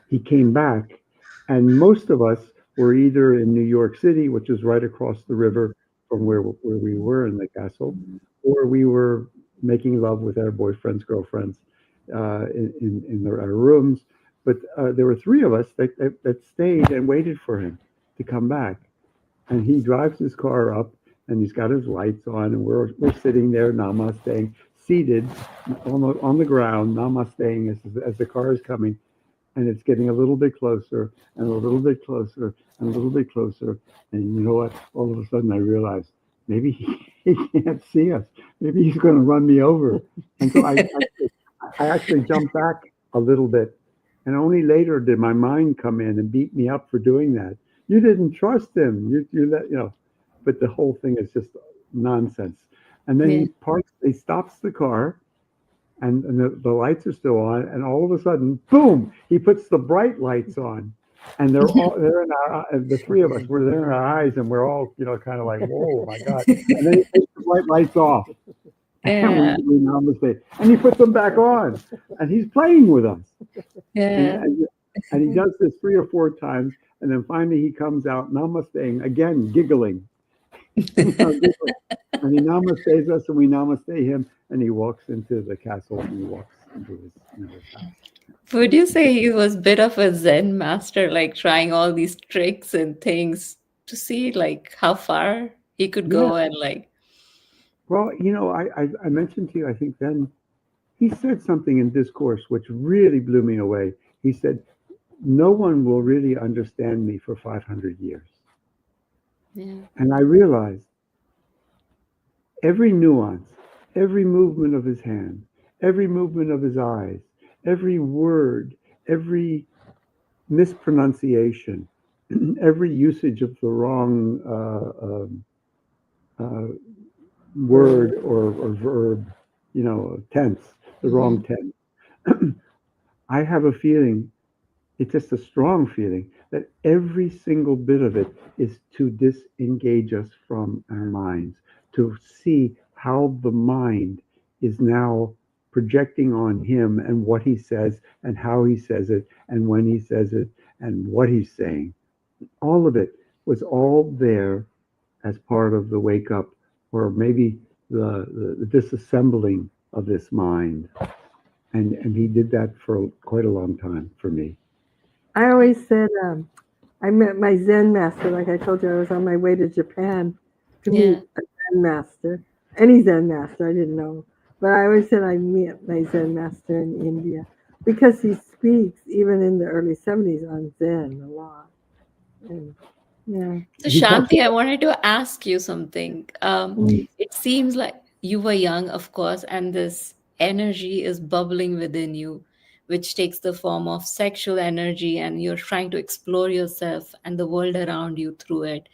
Speaker 3: he came back, and most of us were either in New York City, which is right across the river from where we were in the castle, or we were making love with our boyfriends, girlfriends in our rooms. But there were three of us that stayed and waited for him to come back. And he drives his car up, and he's got his lights on, and we're sitting there namasteing, seated on the ground, namasteing as the car is coming, and it's getting a little bit closer and a little bit closer and a little bit closer. And you know what? All of a sudden, I realized maybe he can't see us. Maybe he's going to run me over. And so I actually jumped back a little bit. And only later did my mind come in and beat me up for doing that. You didn't trust him. But the whole thing is just nonsense. And then
Speaker 1: Yeah.
Speaker 3: he stops the car, and the lights are still on, and all of a sudden, boom, he puts the bright lights on, and they're in the three of us, we're there in our eyes, and we're all, kind of like, whoa, my God. And then he takes the bright lights off, and we,
Speaker 1: Yeah.
Speaker 3: we namaste, and he puts them back on, and he's playing with us. And,
Speaker 1: Yeah.
Speaker 3: and, and he does this 3 or 4 times, and then finally he comes out namasteing again, giggling. And he namastes us, and we namaste him, and he walks into the castle and he walks into his house.
Speaker 1: Would you say he was a bit of a Zen master, like trying all these tricks and things to see like how far he could
Speaker 3: Yeah.
Speaker 1: go and like,
Speaker 3: Well, I mentioned to you, I think then he said something in discourse which really blew me away. He said, "No one will really understand me for 500 years."
Speaker 1: yeah.
Speaker 3: And I realized every nuance, every movement of his hand, every movement of his eyes, every word, every mispronunciation, every usage of the wrong uh, word or verb, tense, the
Speaker 1: Hmm.
Speaker 3: wrong tense. I have a feeling, it's just a strong feeling, that every single bit of it is to disengage us from our minds, to see how the mind is now projecting on him and what he says and how he says it and when he says it and what he's saying. All of it was all there as part of the wake up, or maybe the disassembling of this mind. And he did that for quite a long time for me.
Speaker 2: I always said I met my Zen master. Like I told you, I was on my way to Japan to meet
Speaker 1: Yeah.
Speaker 2: a Zen master. Any Zen master, I didn't know. But I always said I met my Zen master in India because he speaks, even in the early 70s, on Zen a lot. And yeah.
Speaker 1: So
Speaker 3: He talks
Speaker 1: Shanti, I
Speaker 3: about,
Speaker 1: wanted to ask you something.
Speaker 2: Mm.
Speaker 1: It seems like you were young, of course, and this energy is bubbling within you, which takes the form of sexual energy, and you're trying to explore yourself and the world around you through it.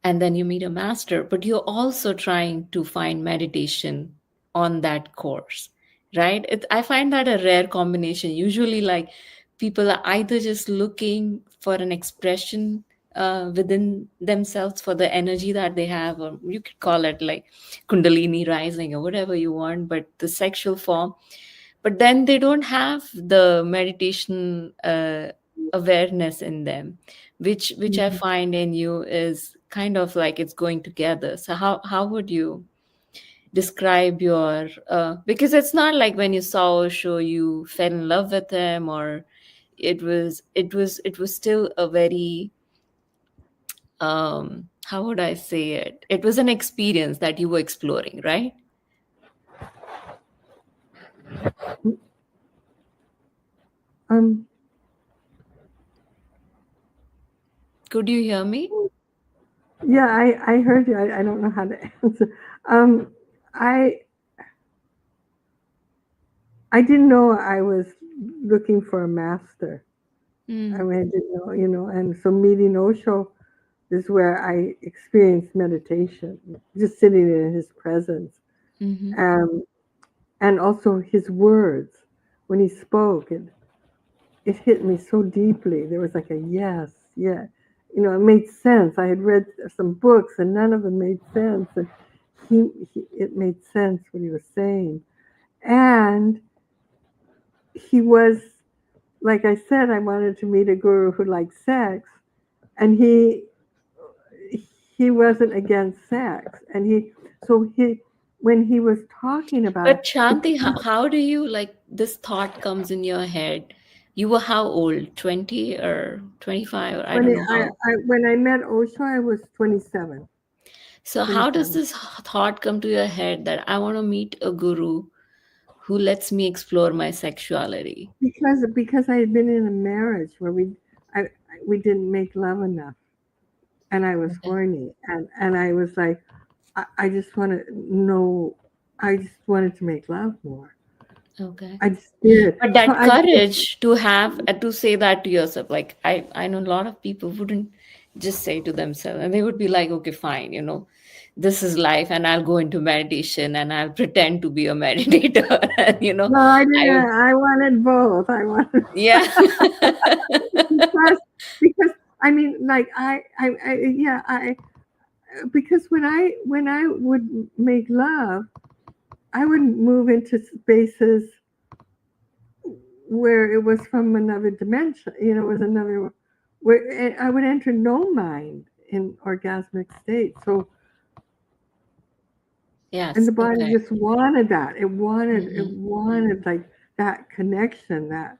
Speaker 1: And then you meet a master, but you're also trying to find meditation on that course, right? I find that a rare combination. Usually like people are either just looking for an expression within themselves for the energy that they have, or you could call it like kundalini rising or whatever you want, but the sexual form, but then they don't have the meditation awareness in them, which I find in you is kind of like it's going together. So how would you describe your because it's not like when you saw Osho you fell in love with him, or it was still a very how would I say it, it was an experience that you were exploring, right?
Speaker 2: Um,
Speaker 1: Could you hear me?
Speaker 2: yeah, I heard you. I don't know how to answer. Um, I I didn't know I was looking for a master. I
Speaker 1: Mm,
Speaker 2: mean, I didn't know, and so meeting Osho is where I experienced meditation, just sitting in his presence,
Speaker 1: mm-hmm,
Speaker 2: um, and also his words when he spoke. It hit me so deeply. There was like a yes, yeah, it made sense. I had read some books, and none of them made sense, and it made sense what he was saying, and he was like I said, I wanted to meet a guru who liked sex, and he wasn't against sex, and he when he was talking about
Speaker 1: but
Speaker 2: the
Speaker 1: Shanti, how do you like this thought comes in your head? You were how old? 20 or 25, or I
Speaker 2: when
Speaker 1: don't know how.
Speaker 2: when I met Osho, I was 27,
Speaker 1: So how does
Speaker 2: 27.
Speaker 1: this thought come to your head that I want to meet a guru who lets me explore my sexuality?
Speaker 2: Because I had been in a marriage where we didn't make love enough, and I was
Speaker 1: Okay.
Speaker 2: horny, and I was like, I just want to know, I just wanted to make love more.
Speaker 1: Okay.
Speaker 2: I just did.
Speaker 1: But
Speaker 2: So
Speaker 1: that
Speaker 2: I did.
Speaker 1: courage to have to say that to yourself, like I know a lot of people wouldn't just say to themselves, and they would be like, okay, fine, this is life, and I'll go into meditation and I'll pretend to be a meditator, and
Speaker 2: No, I didn't.
Speaker 1: I
Speaker 2: I wanted both. I wanted
Speaker 1: yeah.
Speaker 2: because because I mean, like yeah, I because when I would make love, I wouldn't move into spaces where it was from another dimension. It was another where I would enter no mind in orgasmic state. So and
Speaker 1: Yes.
Speaker 2: the body
Speaker 1: Okay.
Speaker 2: just wanted that. It
Speaker 1: Hmm.
Speaker 2: wanted like that connection, that.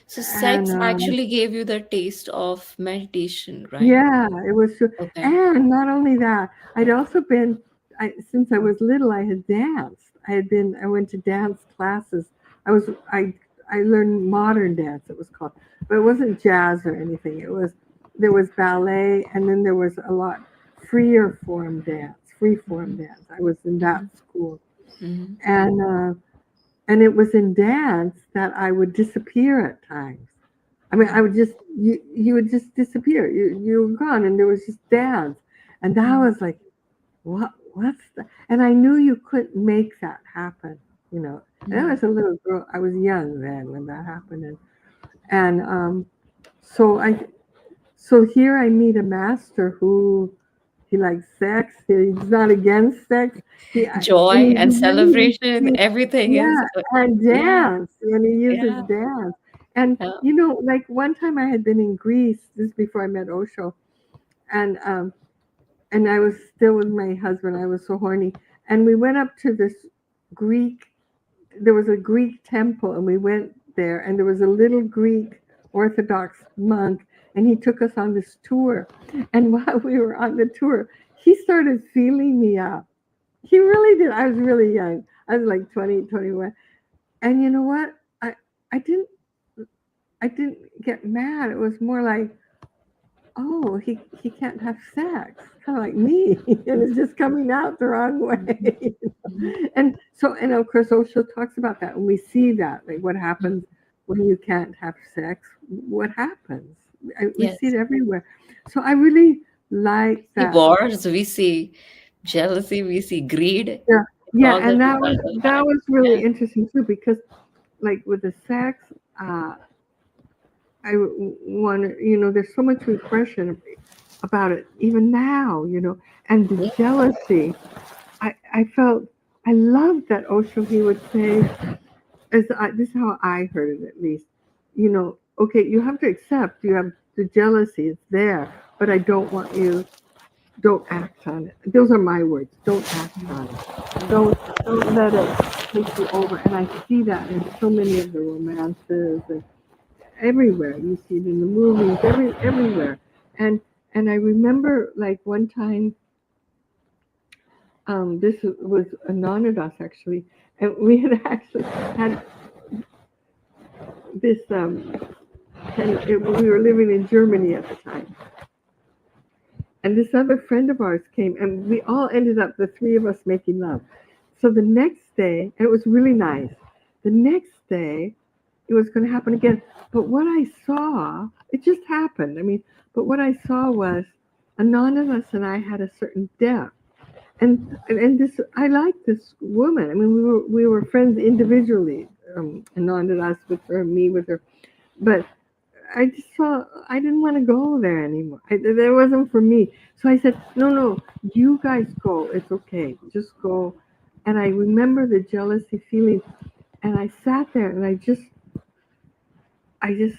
Speaker 1: So
Speaker 2: And
Speaker 1: sex actually gave you the taste of meditation, right?
Speaker 2: yeah, it was true.
Speaker 1: Okay.
Speaker 2: And not only that, I'd also been, since I was little, I had danced. I went to dance classes. I was, I learned modern dance, it was called, but it wasn't jazz or anything. There was ballet, and then there was a lot freer form dance, free form
Speaker 1: Hmm.
Speaker 2: dance. I was in that
Speaker 1: Hmm.
Speaker 2: school.
Speaker 1: Hmm.
Speaker 2: And, and it was in dance that I would disappear at times. I mean, I would just you would just disappear. You were gone, and there was just dance, and that
Speaker 1: Hmm.
Speaker 2: was like, what's that? And I knew you couldn't make that happen. You know, and I
Speaker 1: Hmm.
Speaker 2: was a little girl. I was young then when that happened, and so I so here I meet a master who he likes sex. He's not against sex. And
Speaker 1: Joy
Speaker 2: he's
Speaker 1: and
Speaker 2: really,
Speaker 1: celebration, everything is,
Speaker 2: yeah, and
Speaker 1: yeah,
Speaker 2: dance. And he uses
Speaker 1: yeah.
Speaker 2: dance. And
Speaker 1: Yeah.
Speaker 2: you know, like one time I had been in Greece. This is before I met Osho, and and I was still with my husband. I was so horny, and we went up to this Greek. There was a Greek temple, and we went there, and there was a little Greek Orthodox monk, and he took us on this tour. And while we were on the tour, he started feeling me up. He really did. I was really young. I was like 20, 21. And you know what? I didn't I didn't get mad. It was more like, oh, he can't have sex, kind of like me, and it's just coming out the wrong
Speaker 1: Mhm.
Speaker 2: way.
Speaker 1: Mhm.
Speaker 2: And so, and of course, Osho talks about that, and we see that, like what
Speaker 1: Mhm.
Speaker 2: happens when you can't have sex. What happens? We see
Speaker 1: Yes.
Speaker 2: it everywhere. So I really like
Speaker 1: We see
Speaker 2: that.
Speaker 1: wars, we see jealousy, we see greed.
Speaker 2: Yeah,
Speaker 1: It's
Speaker 2: yeah,
Speaker 1: all the
Speaker 2: and
Speaker 1: result of
Speaker 2: that
Speaker 1: that.
Speaker 2: was really
Speaker 1: Yeah.
Speaker 2: interesting too, because like with the sex, uh, I want you know, there's so much repression about it even now, you know, and the
Speaker 1: Yeah.
Speaker 2: jealousy. I felt I loved that Osho. He would say, this is how I heard it at least. You know, okay, you have to accept you have the jealousy. It's there, but I don't want you. Don't act on it. Those are my words. Don't act
Speaker 1: Mhm.
Speaker 2: on it.
Speaker 1: Mhm.
Speaker 2: Don't let it take you over. And I see that in so many of the romances and everywhere. You see it in the movies, everywhere. And and I remember like one time, this was Anonymous actually, and we had actually had this, we were living in Germany at the time, and this other friend of ours came, and we all ended up, the three of us, making love. So the next day, and it was really nice. The next day, it was going to happen again. But what I saw, it just happened. I mean, but what I saw was Anonymous and I had a certain depth. And this, I like this woman. I mean, we were friends individually, Anonymous with her, me with her. But I just saw I didn't want to go there anymore. That wasn't for me. So I said, no, no, you guys go. It's okay. Just go. And I remember the jealousy feeling. And I sat there and I just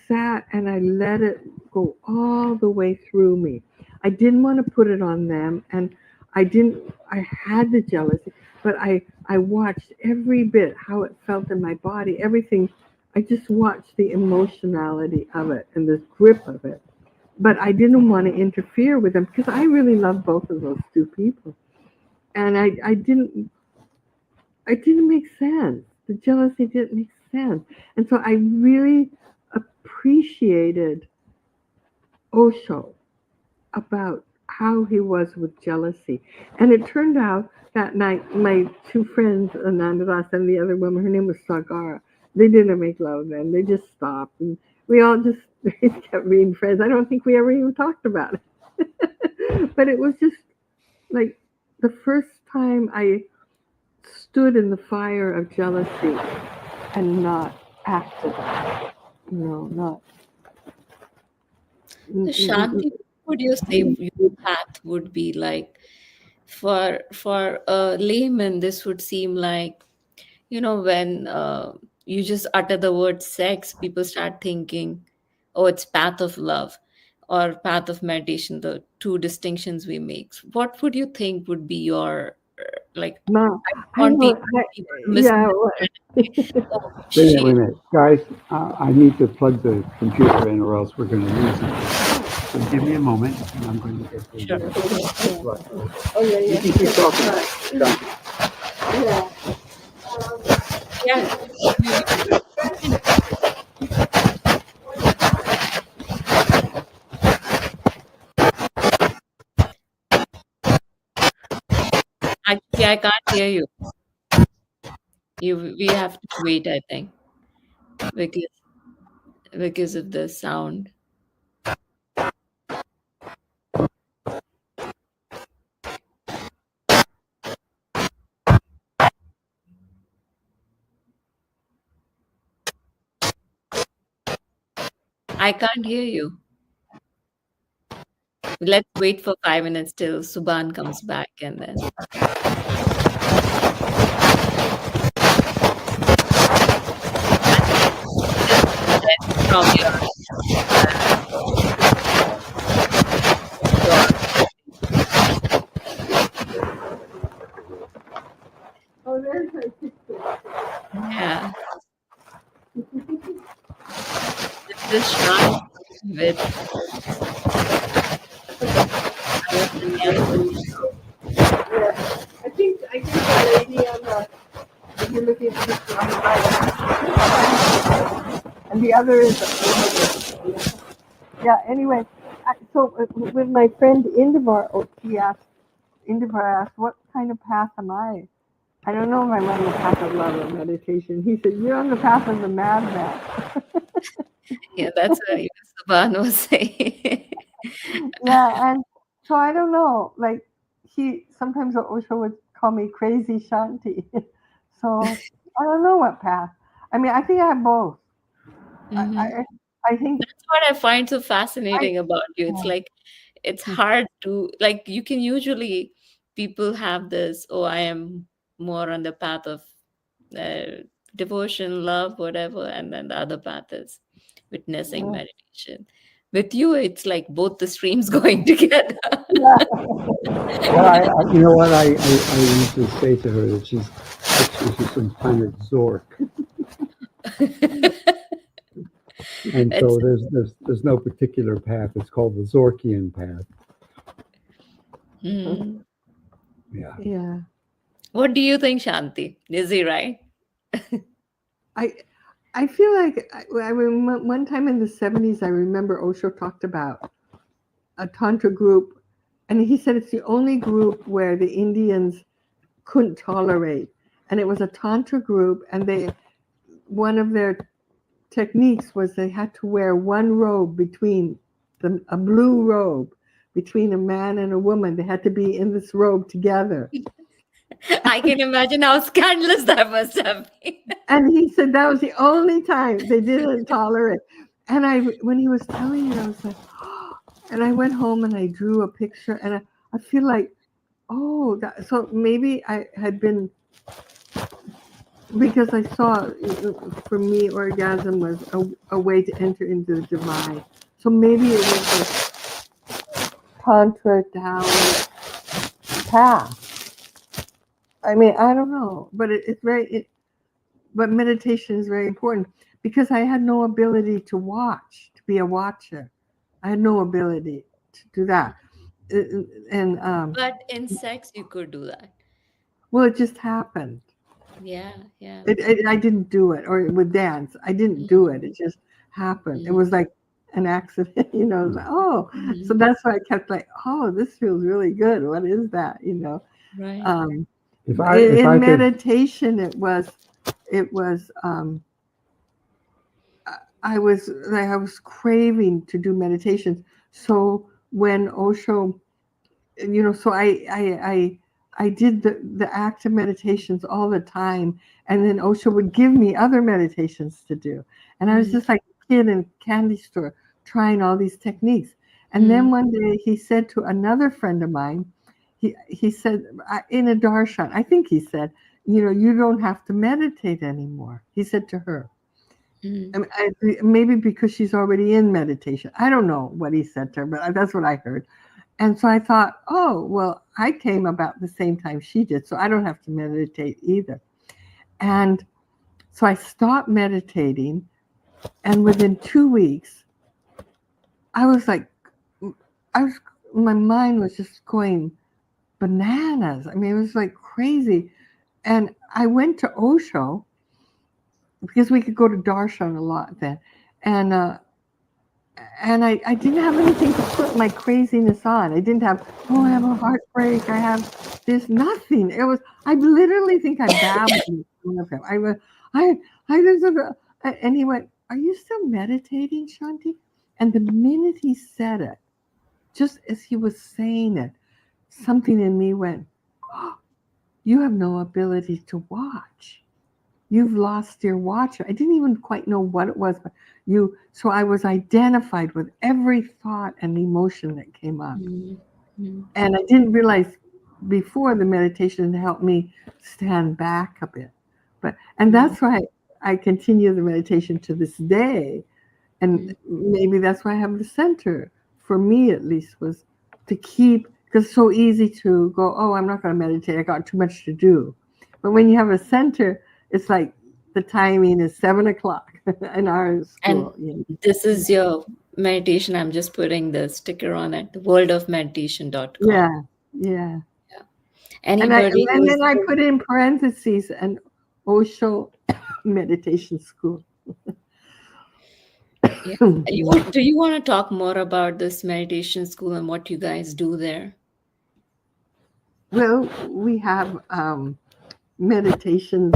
Speaker 2: sat and I let it go all the way through me. I didn't want to put it on them, and I didn't. I had the jealousy, but I watched every bit how it felt in my body. Everything. I just watched the emotionality of it and the grip of it. But I didn't want to interfere with them because I really love both of those two people, and I didn't. It didn't make sense. The jealousy didn't make sense, and so I really appreciated Osho about how he was with jealousy. And it turned out that night, my two friends, Anandaras and the other woman, her name was Sagara, they didn't make love then. They just stopped. And we all just kept being friends. I don't think we ever even talked about it. But it was just like the first time I stood in the fire of jealousy and not acted on it. No, not.
Speaker 1: So Shanti, what would you say your path would be like? For a layman, this would seem like, when you just utter the word sex, people start thinking, oh, it's path of love or path of meditation, the two distinctions we make. What would you think would be your Like,
Speaker 2: No,
Speaker 1: I don't
Speaker 2: I
Speaker 1: want
Speaker 2: know.
Speaker 1: people to
Speaker 2: Yeah.
Speaker 1: misunderstand. Oh,
Speaker 3: Wait
Speaker 1: she.
Speaker 3: a minute, guys. I need to plug the computer in, or else we're going to lose it. So give me a moment, and I'm going to get
Speaker 1: Sure.
Speaker 3: the plug.
Speaker 2: Oh yeah,
Speaker 3: You
Speaker 2: yeah.
Speaker 3: can keep talking. Done.
Speaker 2: Yeah.
Speaker 1: Yeah. I can't hear you. We have to wait, I think, because of the sound. I can't hear you. Let's wait for 5 minutes till Subhan comes back, and then I think just pretend from your
Speaker 2: Oh, there's my picture.
Speaker 1: yeah. This Shanti with
Speaker 2: Yeah. I think the lady on the if you're looking at the picture on the right, and the other is yeah. Anyway, with my friend Indivar, Indivar asked, "What kind of path am I?" I don't know if I'm on the path of love or meditation. He said, "You're on the path of the madman."
Speaker 1: yeah. That's what even Subhan was saying.
Speaker 2: Yeah, and so I don't know. Like he sometimes Osho would call me crazy Shanti. So I don't know what path. I mean, I think I have both. I
Speaker 1: Hmm.
Speaker 2: I, I think
Speaker 1: That's what I find so
Speaker 2: I
Speaker 1: fascinating about you. It's
Speaker 2: yeah,
Speaker 1: like it's hard to like you can usually people have this, oh, I am more on the path of uh, devotion, love, whatever, and then the other path is witnessing
Speaker 2: yeah,
Speaker 1: meditation. With you, it's like both the streams going together.
Speaker 2: yeah.
Speaker 3: Well, you know what? I usually say to her that she's from planet Zork, and
Speaker 1: It's
Speaker 3: so there's no particular path. It's called the Zorkian path.
Speaker 1: hmm.
Speaker 3: Yeah.
Speaker 2: Yeah.
Speaker 1: What do you think, Shanti? Is he right?
Speaker 2: I I feel like I remember one time in the 70s I remember Osho talked about a tantra group, and he said it's the only group where the Indians couldn't tolerate, and it was a tantra group, and they one of their techniques was they had to wear one robe between a blue robe between a man and a woman. They had to be in this robe together.
Speaker 1: I can imagine how scandalous that must have been.
Speaker 2: And he said that was the only time they didn't tolerate. And when he was telling me, I was like, and I went home and I drew a picture, and I feel like, oh, so maybe I had been because I saw for me orgasm was a way to enter into the divine. So maybe it was a tantra Taoist path. I mean, I don't know, but but meditation is very important because I had no ability to watch, to be a watcher. I had no ability to do that, and
Speaker 1: But in sex, you could do that.
Speaker 2: well, it just happened.
Speaker 1: Yeah, yeah.
Speaker 2: I didn't do it, or with dance, I didn't do it. It just happened. It was
Speaker 1: Mhm,
Speaker 2: like an accident, It was like, oh, so
Speaker 1: mhm.
Speaker 2: that's why I kept like, oh, this feels really good. What is that?
Speaker 1: Right.
Speaker 2: Um,
Speaker 3: If
Speaker 2: in
Speaker 3: I could,
Speaker 2: meditation, it was. I was craving to do meditation. So when Osho, so I did the active meditations all the time, and then Osho would give me other meditations to do, and I was
Speaker 1: Mhm,
Speaker 2: just like a kid in a candy store trying all these techniques. And then
Speaker 1: mhm,
Speaker 2: one day he said to another friend of mine, he said in a darshan, I think he said, you don't have to meditate anymore. He said to her.
Speaker 1: mhm,
Speaker 2: Maybe because she's already in meditation. I don't know what he said to her, but that's what I heard. And so I thought, oh, well, I came about the same time she did, so I don't have to meditate either. And so I stopped meditating, and within 2 weeks, I was like, I was, my mind was just going bananas. I mean, it was like crazy. And I went to Osho because we could go to darshan a lot then, and I didn't have anything to put my craziness on. I didn't have, oh, I have a heartbreak. I have this, nothing. It was, I literally think I babbled in front of him. I was, I was, and he went, are you still meditating, Shanti? And the minute he said it, just as he was saying it, something in me went, oh, you have no ability to watch. You've lost your watcher. I didn't even quite know what it was, but you, so I was identified with every thought and emotion that came up.
Speaker 1: Mm-hmm.
Speaker 2: And I didn't realize before the meditation helped me stand back a bit. And that's why I continue the meditation to this day. And maybe that's why I have the center, for me at least, was to keep, because it's so easy to go, oh, I'm not going to meditate. I got too much to do. But when you have a center, it's like the timing is 7 o'clock in our
Speaker 1: And
Speaker 2: school. You know?
Speaker 1: this is your meditation. I'm just putting the sticker on it, worldofmeditation.com.
Speaker 2: Yeah, yeah.
Speaker 1: Yeah.
Speaker 2: And
Speaker 1: Anybody who's
Speaker 2: then I put in parentheses an Osho meditation school.
Speaker 1: yeah. Do you want to talk more about this meditation school and what you guys do there?
Speaker 2: Well, we have meditation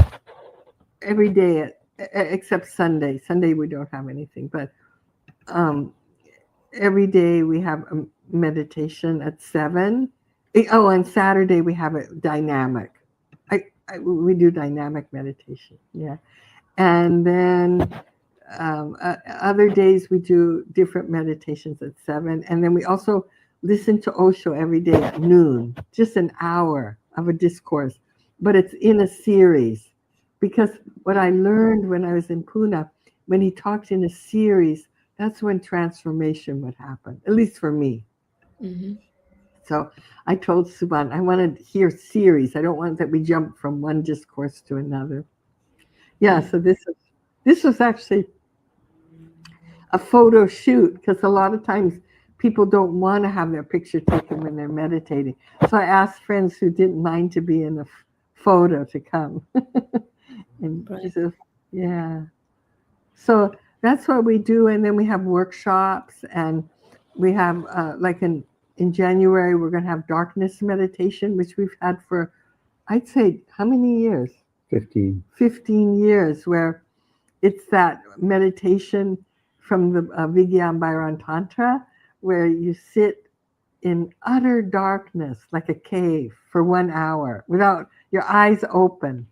Speaker 2: every day except Sunday. Sunday we don't have anything, but um, every day we have a meditation at 7. Oh, on Saturday we have it dynamic. We do dynamic meditation. Yeah, and then other days we do different meditations at 7, and then we also listen to Osho every day at noon, just an hour of a discourse, but it's in a series. Because what I learned when I was in Pune, when he talked in a series, that's when transformation would happen, at least for me.
Speaker 1: Mm-hmm.
Speaker 2: So I told Subhan, I want to hear series. I don't want that we jump from one discourse to another. Yeah, so this was actually a photo shoot, because a lot of times people don't want to have their picture taken when they're meditating. So I asked friends who didn't mind to be in the photo to come. And he
Speaker 1: Right.
Speaker 2: says, yeah. So that's what we do. And then we have workshops, and we have, like in January, we're going to have darkness meditation, which we've had for, I'd say, how many years?
Speaker 3: 15.
Speaker 2: 15 years, where it's that meditation from the Vigyambairan Tantra, where you sit in utter darkness, like a cave, for 1 hour without your eyes open,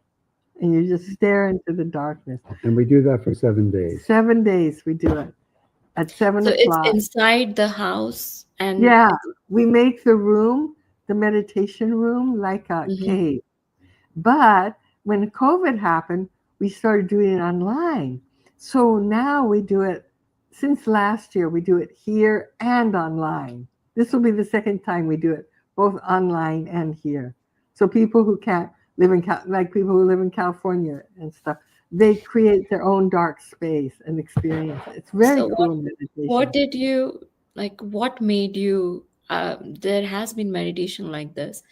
Speaker 2: and you just stare into the darkness.
Speaker 3: And we do that for 7 days.
Speaker 2: 7 days we do it at seven
Speaker 1: So it's
Speaker 2: o'clock.
Speaker 1: inside the house and
Speaker 2: Yeah, we make the room, the meditation room, like a
Speaker 1: Mhm.
Speaker 2: cave. But when COVID happened, we started doing it online. So now we do it, since last year, we do it here and online. This will be the second time we do it, both online and here. So people who can't live in, like people who live in California and stuff, they create their own dark space and experience it. It's very
Speaker 1: So
Speaker 2: cool
Speaker 1: what
Speaker 2: meditation.
Speaker 1: did you like what made you there has been meditation like this,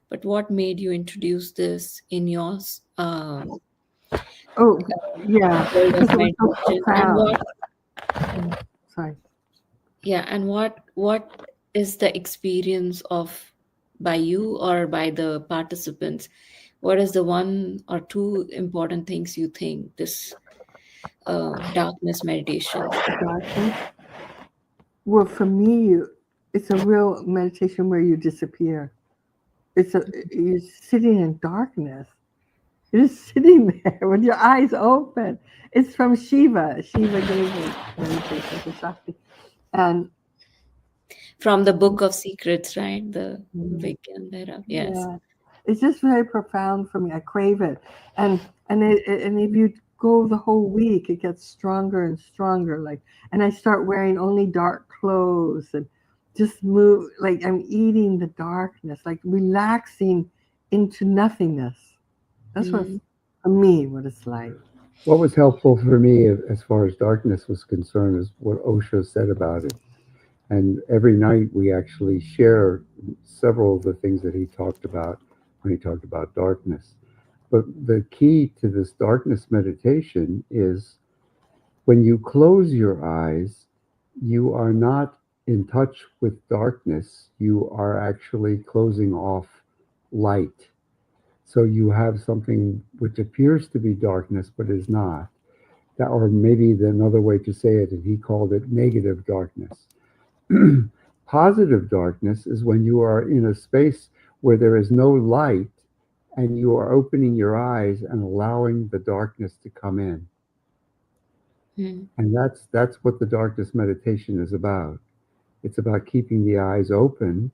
Speaker 1: but what made you introduce this in your
Speaker 2: Oh, yeah,
Speaker 1: world
Speaker 2: because
Speaker 1: of
Speaker 2: it was so
Speaker 1: meditation and
Speaker 2: profound.
Speaker 1: what
Speaker 2: Sorry.
Speaker 1: yeah and what is the experience of by you or by the participants, what is the one or two important things you think this darkness meditation.
Speaker 2: Darkness. Well, for me, it's a real meditation where you disappear. You're sitting in darkness. You're just sitting there with your eyes open. It's from Shiva. Shiva gave me meditation to Shakti, and
Speaker 1: From the Book of Secrets, right? The
Speaker 2: mm,
Speaker 1: Vigyan Bhairav. Yes.
Speaker 2: yeah, it's just very profound for me. I crave it, and if you go the whole week, it gets stronger and stronger. Like, and I start wearing only dark clothes, and just move, like I'm eating the darkness, like relaxing into nothingness. That's what's,
Speaker 1: Mm,
Speaker 2: for me, what it's like.
Speaker 3: What was helpful for me as far as darkness was concerned is what Osho said about it. And every night we actually share several of the things that he talked about when he talked about darkness. But the key to this darkness meditation is when you close your eyes, you are not in touch with darkness. You are actually closing off light. So you have something which appears to be darkness but is not. That, or maybe another way to say it, and he called it negative darkness. Positive darkness is when you are in a space where there is no light and you are opening your eyes and allowing the darkness to come in.
Speaker 1: mm,
Speaker 3: And that's what the darkness meditation is about. It's about keeping the eyes open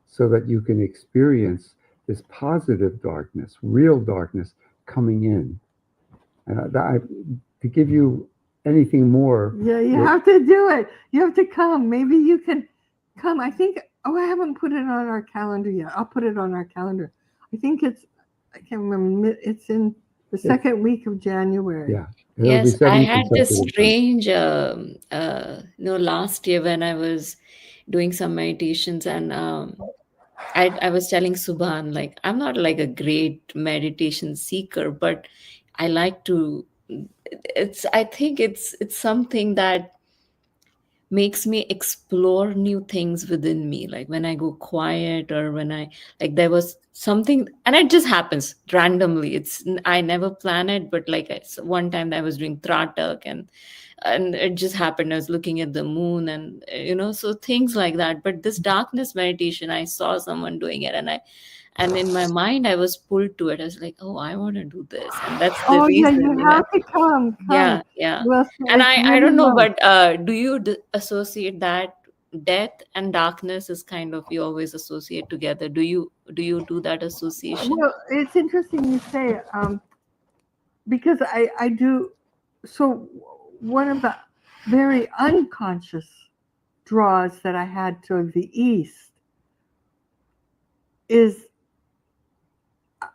Speaker 3: so that you can experience this positive darkness, real darkness coming in. And to give you anything more,
Speaker 2: Yeah, you
Speaker 3: with,
Speaker 2: have to do it. You have to come. Maybe you can come. I think, oh, I haven't put it on our calendar yet. I'll put it on our calendar. I think it's, I can't remember, it's in the
Speaker 3: it's,
Speaker 2: second week of January.
Speaker 3: yeah, it'll be
Speaker 1: yes, I
Speaker 3: seven
Speaker 1: had this
Speaker 3: consecutive months.
Speaker 1: strange, last year when I was doing some meditations, and I was telling Subhan, like, I'm not like a great meditation seeker, but I like to, I think it's something that makes me explore new things within me, like when I go quiet, or when I, like, there was something and it just happens randomly. I never plan it, but like one time I was doing tratak, and it just happened. I was looking at the moon, and so things like that. But this darkness meditation, I saw someone doing it, and in my mind I was pulled to it. I was like, oh, I want to do this, and that's the
Speaker 2: Oh, yeah,
Speaker 1: reason,
Speaker 2: you have to come.
Speaker 1: yeah,
Speaker 2: Come.
Speaker 1: yeah.
Speaker 2: Well,
Speaker 1: And
Speaker 2: it's
Speaker 1: I
Speaker 2: really
Speaker 1: don't know,
Speaker 2: nice.
Speaker 1: but do you associate that death and darkness is kind of, you always associate together? Do you do that association?
Speaker 2: Well, it's interesting you say, because I do. So, one of the very unconscious draws that I had to the East is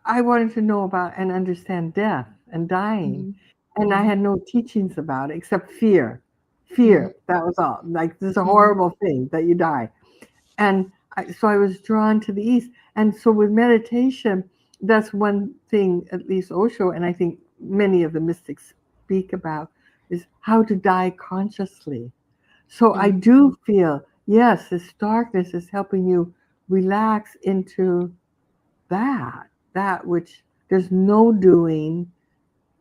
Speaker 2: I wanted to know about and understand death and dying.
Speaker 1: Mm-hmm.
Speaker 2: And I
Speaker 1: Mm-hmm.
Speaker 2: had no teachings about it except fear.
Speaker 1: Mm-hmm.
Speaker 2: Fear, that was all. Like, this is a horrible thing that you die. And so I was drawn to the East. And so with meditation, that's one thing, at least Osho, and I think many of the mystics speak about, is how to die consciously. So I
Speaker 1: Mm-hmm.
Speaker 2: do feel, yes, this darkness is helping you relax into that which there's no doing,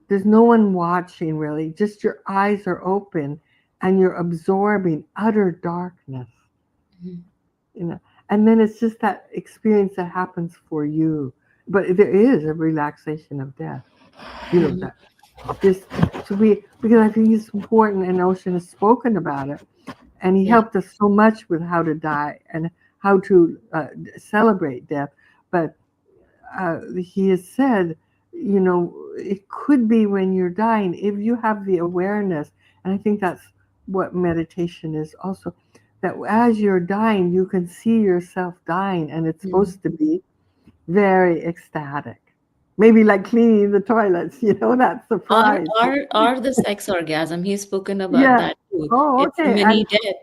Speaker 2: there's no one watching really, just your eyes are open and you're absorbing utter darkness,
Speaker 1: Mm-hmm.
Speaker 2: you know. And then it's just that experience that happens for you. But there is a relaxation of death,
Speaker 1: Mm-hmm.
Speaker 2: that just to be, because I think it's important, and Ocean has spoken about it, and he
Speaker 1: Yeah.
Speaker 2: helped us so much with how to die and how to celebrate death. But he has said, it could be when you're dying, if you have the awareness, and I think that's what meditation is also, that as you're dying, you can see yourself dying, and it's
Speaker 1: Mm-hmm.
Speaker 2: supposed to be very ecstatic. Maybe like cleaning the toilets, that
Speaker 1: or
Speaker 2: surprise.
Speaker 1: or or the sex orgasm, he's spoken about
Speaker 2: Yeah.
Speaker 1: that too.
Speaker 2: Oh,
Speaker 1: It's a
Speaker 2: okay.
Speaker 1: mini death.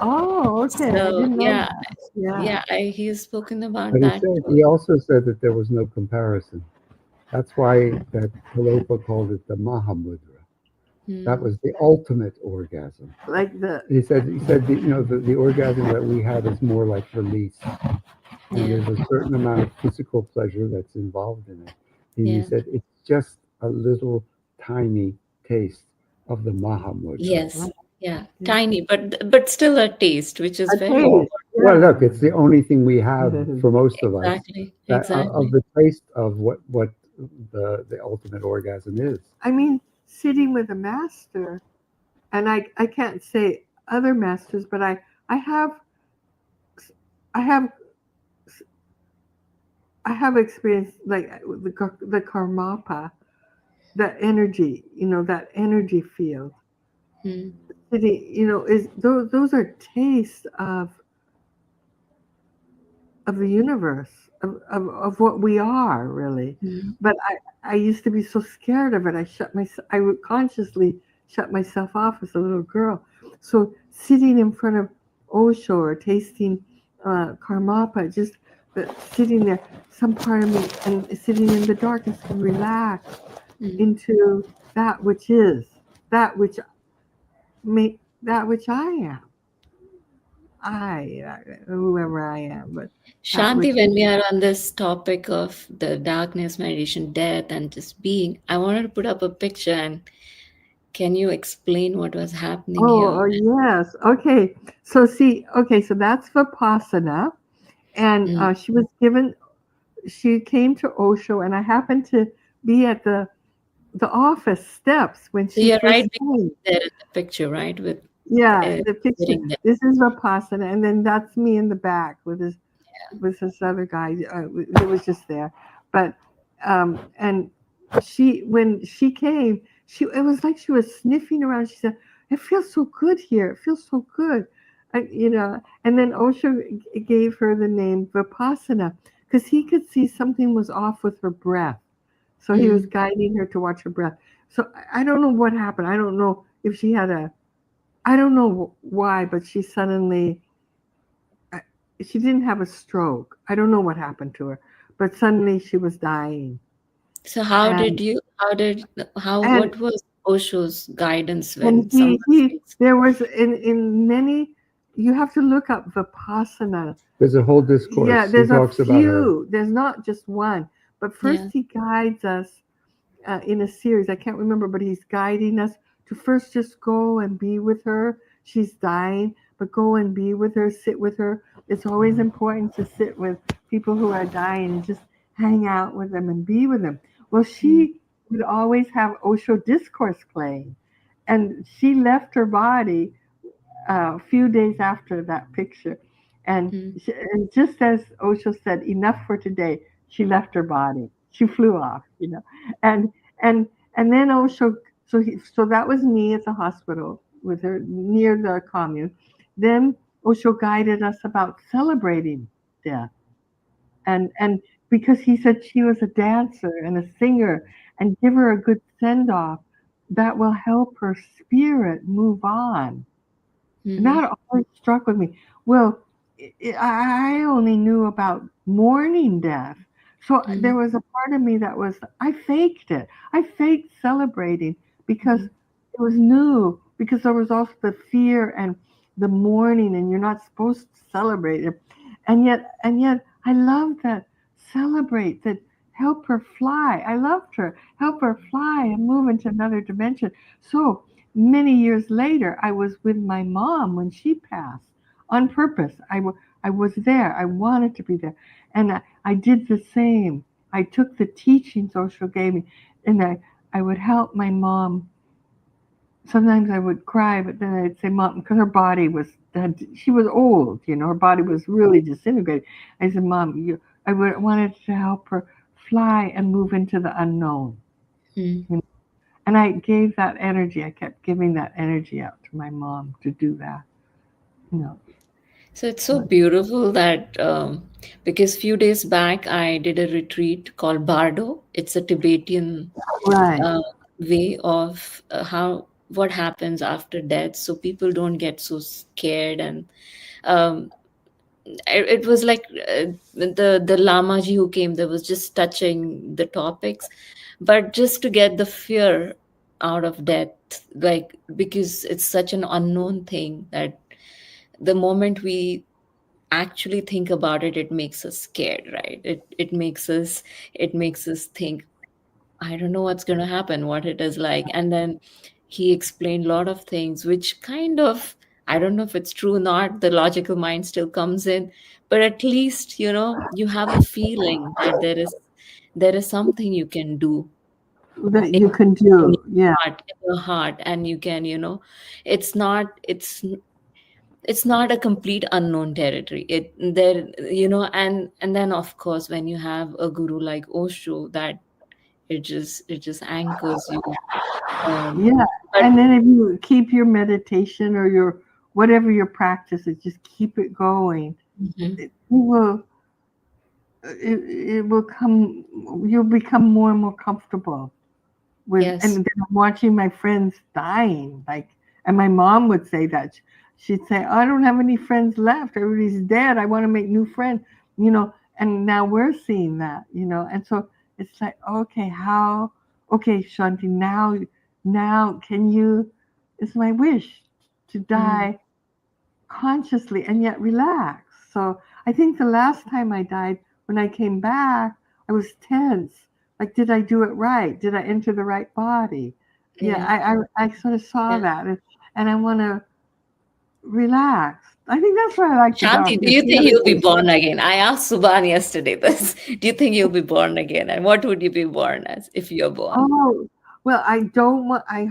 Speaker 2: Okay. I
Speaker 1: So
Speaker 2: didn't know
Speaker 1: yeah,
Speaker 2: that. Yeah.
Speaker 1: yeah, he's spoken about
Speaker 3: But
Speaker 1: that
Speaker 3: he
Speaker 1: too.
Speaker 3: also said that there was no comparison. That's why that Kalopa called it the Mahamudra. That
Speaker 1: Hmm.
Speaker 3: was the ultimate orgasm.
Speaker 2: Like the,
Speaker 3: He said the orgasm that we have is more like release, and
Speaker 1: Yeah,
Speaker 3: there's a certain amount of physical pleasure that's involved in it. And he
Speaker 1: yeah.
Speaker 3: said it's just a little tiny taste of the Mahamudra.
Speaker 1: Yes, yeah,
Speaker 2: yeah,
Speaker 1: tiny, but still a taste, which is
Speaker 2: a
Speaker 1: very
Speaker 3: Well,
Speaker 2: taste.
Speaker 1: important.
Speaker 3: well,
Speaker 2: Yeah.
Speaker 3: look, it's the only thing we have for most of us
Speaker 1: Exactly,
Speaker 3: that of
Speaker 1: exactly.
Speaker 3: the taste of what the ultimate orgasm is.
Speaker 2: I mean, sitting with a master, and I can't say other masters, but I have I have I have experienced like the karmapa, that energy, that energy field.
Speaker 1: Hmm.
Speaker 2: Sitting, is those are tastes of of the universe, of what we are really.
Speaker 1: Mm.
Speaker 2: But I used to be so scared of it. I would consciously shut myself off as a little girl. So sitting in front of Osho or tasting karmapa, just sitting there, some part of me and sitting in the darkness can relax
Speaker 1: Mm.
Speaker 2: into that which is, that which that which I am. Whoever I am, but that which
Speaker 1: Shanti, when we are on this topic of the darkness, meditation, death, and just being, I wanted to put up a picture and can you explain what was happening here?
Speaker 2: oh yes. Okay. So see, okay, so that's Vipassana. And
Speaker 1: Mm.
Speaker 2: she came to Osho, and I happened to be at the office steps when
Speaker 1: So
Speaker 2: she
Speaker 1: you're right
Speaker 2: first came.
Speaker 1: there in the picture, right? With
Speaker 2: Yeah,
Speaker 1: uh,
Speaker 2: the picture.
Speaker 1: sitting there.
Speaker 2: This is Vipassana, and then that's me in the back with this other guy who was just there. But and when she came, she it was like she was sniffing around. She said, "It feels so good here. It feels so good." And then Osho gave her the name Vipassana because he could see something was off with her breath. So he was
Speaker 1: Mm.
Speaker 2: guiding her to watch her breath. So I don't know what happened. I don't know if she had I don't know why, but uh, she didn't have a stroke. I don't know what happened to her, but suddenly she was dying.
Speaker 1: So how did
Speaker 2: And
Speaker 1: you,
Speaker 2: and
Speaker 1: what was Osho's guidance
Speaker 2: and
Speaker 1: when someone says,
Speaker 2: there was in many, you have to look up Vipassana.
Speaker 3: There's a whole
Speaker 2: Yeah,
Speaker 3: discourse. He
Speaker 2: there's a
Speaker 3: talks about her.
Speaker 2: few. There's not just one. But first
Speaker 1: yeah,
Speaker 2: he guides us in a series. I can't remember, but he's guiding us to first just go and be with her. She's dying, but go and be with her, sit with her. It's always important to sit with people who are dying and just hang out with them and be with them. Well,
Speaker 1: mm,
Speaker 2: she would always have Osho discourse playing, and she left her body a few days after that picture.
Speaker 1: mm,
Speaker 2: And just as Osho said, enough for today, she left her body. She flew off. And and and then Osho, so that was me at the hospital with her near the commune. Then Osho guided us about celebrating death, and because he said she was a dancer and a singer, and give her a good send off, that will help her spirit move on. And
Speaker 1: mm,
Speaker 2: that always struck with me. Well, I only knew about mourning death. So there
Speaker 1: mm,
Speaker 2: was a part of me that was, I faked it. I faked celebrating because
Speaker 1: mm,
Speaker 2: it was new, because there was also the fear and the mourning, and you're not supposed to celebrate it. And yet, I love that. Celebrate that. Help her fly. I loved her. Help her fly and move into another dimension. So many years later, I was with my mom when she passed on purpose. I was there. I wanted to be there. And I did the same. I took the teachings Osho gave me, and I would help my mom. Sometimes I would cry, but then I'd say, Mom, because her body was, she was old, her body was really disintegrated. I said, Mom, wanted to help her fly and move into the unknown.
Speaker 1: mm.
Speaker 2: You know? And I gave that energy. I kept giving that energy out to my mom to do that. You know,
Speaker 1: So it's so beautiful that because few days back I did a retreat called Bardo. It's a Tibetan
Speaker 2: right.
Speaker 1: uh, way of how what happens after death, so people don't get so scared. And um, it was like the Lamaji who came there was just touching the topics, but just to get the fear out of death, like because it's such an unknown thing that the moment we actually think about it, it makes us scared, right? It makes us think, I don't know what's going to happen, what it is like. And then he explained a lot of things, which kind of, I don't know if it's true or not, the logical mind still comes in, but at least, you have a feeling that there is something you can do
Speaker 2: That
Speaker 1: in,
Speaker 2: you can
Speaker 1: in
Speaker 2: do.
Speaker 1: your
Speaker 2: Yeah.
Speaker 1: heart, and you can, it's not, it's not a complete unknown territory. It there, and then of course when you have a guru like Osho, that it just anchors you. um
Speaker 2: Yeah.
Speaker 1: but
Speaker 2: And then if you keep your meditation or your whatever your practice is, just keep it going.
Speaker 1: mhm,
Speaker 2: You will. it will come. You'll become more and more comfortable with, and
Speaker 1: Yes.
Speaker 2: then I'm watching my friends dying. Like, and my mom would say that. She'd say, "I don't have any friends left. Everybody's dead. I want to make new friends." You know, and now we're seeing that. You know, and so it's like, okay, how? Okay, Shanti, now, can you? It's my wish to
Speaker 1: Mm.
Speaker 2: die consciously and yet relax. So I think the last time I died, when I came back, I was tense. Like, did I do it right? Did I enter the right body? Yeah,
Speaker 1: Yeah.
Speaker 2: I sort of saw
Speaker 1: Yeah.
Speaker 2: that, and I want to relax. I think that's what I liked
Speaker 1: Shanti,
Speaker 2: about
Speaker 1: do
Speaker 2: this
Speaker 1: you think you'll be
Speaker 2: meditation.
Speaker 1: born again? I asked Subhan yesterday this. Do you think you'll be born again? And what would you be born as if you're born?
Speaker 2: Oh, well, I don't want. I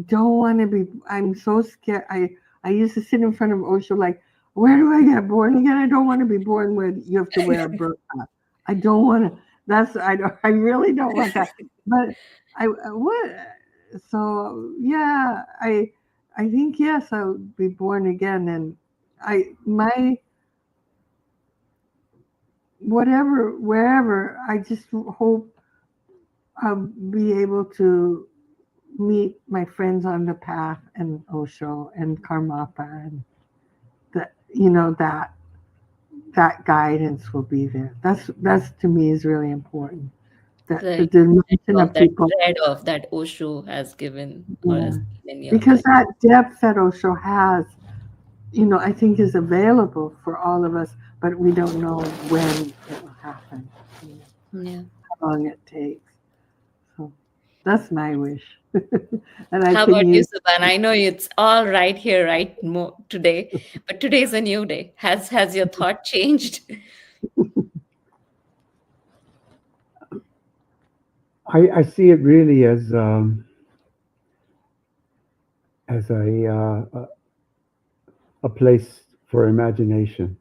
Speaker 2: don't want to be. I'm so scared. I used to sit in front of Osho like, where do I get born again? I don't want to be born where you have to wear a burqa. I don't want to. That's I. Don't, I really don't want that. But what? So yeah, I think yes, I'll be born again, and my whatever wherever. I just hope I'll be able to meet my friends on the path and Osho and Karmapa, and that that guidance will be there. That's to me is really important. That the
Speaker 1: The
Speaker 2: dimension of
Speaker 1: that
Speaker 2: people,
Speaker 1: thread of that Osho has given or
Speaker 2: yeah,
Speaker 1: has given in your
Speaker 2: because
Speaker 1: life.
Speaker 2: that depth that Osho has, I think is available for all of us, but we don't know when it will happen, you know,
Speaker 1: Yeah.
Speaker 2: how long it takes. So that's my wish, and I
Speaker 1: How
Speaker 2: can
Speaker 1: about you,
Speaker 2: use.
Speaker 1: Subhan? I know it's all right here, right today, but today's a new day. Has your thought changed?
Speaker 3: I see it really as a place for imagination,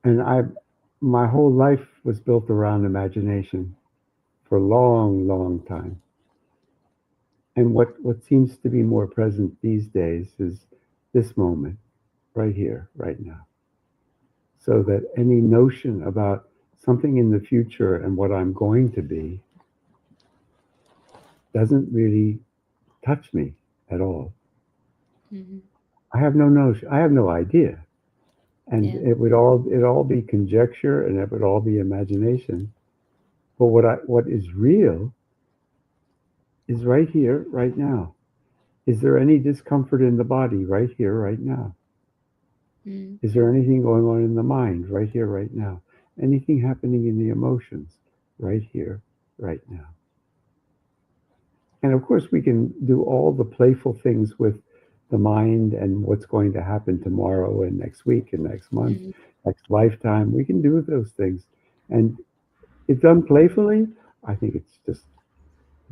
Speaker 3: and my whole life was built around imagination for a long, long time. And what seems to be more present these days is this moment, right here, right now. So that any notion about something in the future and what I'm going to be doesn't really touch me at all.
Speaker 1: Hmm.
Speaker 3: I have no notion. I have no idea, and
Speaker 1: Yeah.
Speaker 3: it all be conjecture, and it would all be imagination. But what is real is right here, right now. Is there any discomfort in the body right here, right now?
Speaker 1: Mm.
Speaker 3: Is there anything going on in the mind right here, right now? Anything happening in the emotions right here, right now? And of course, we can do all the playful things with the mind and what's going to happen tomorrow and next week and next month,
Speaker 1: Mhm.
Speaker 3: next lifetime. We can do those things. And if done playfully, I think it's just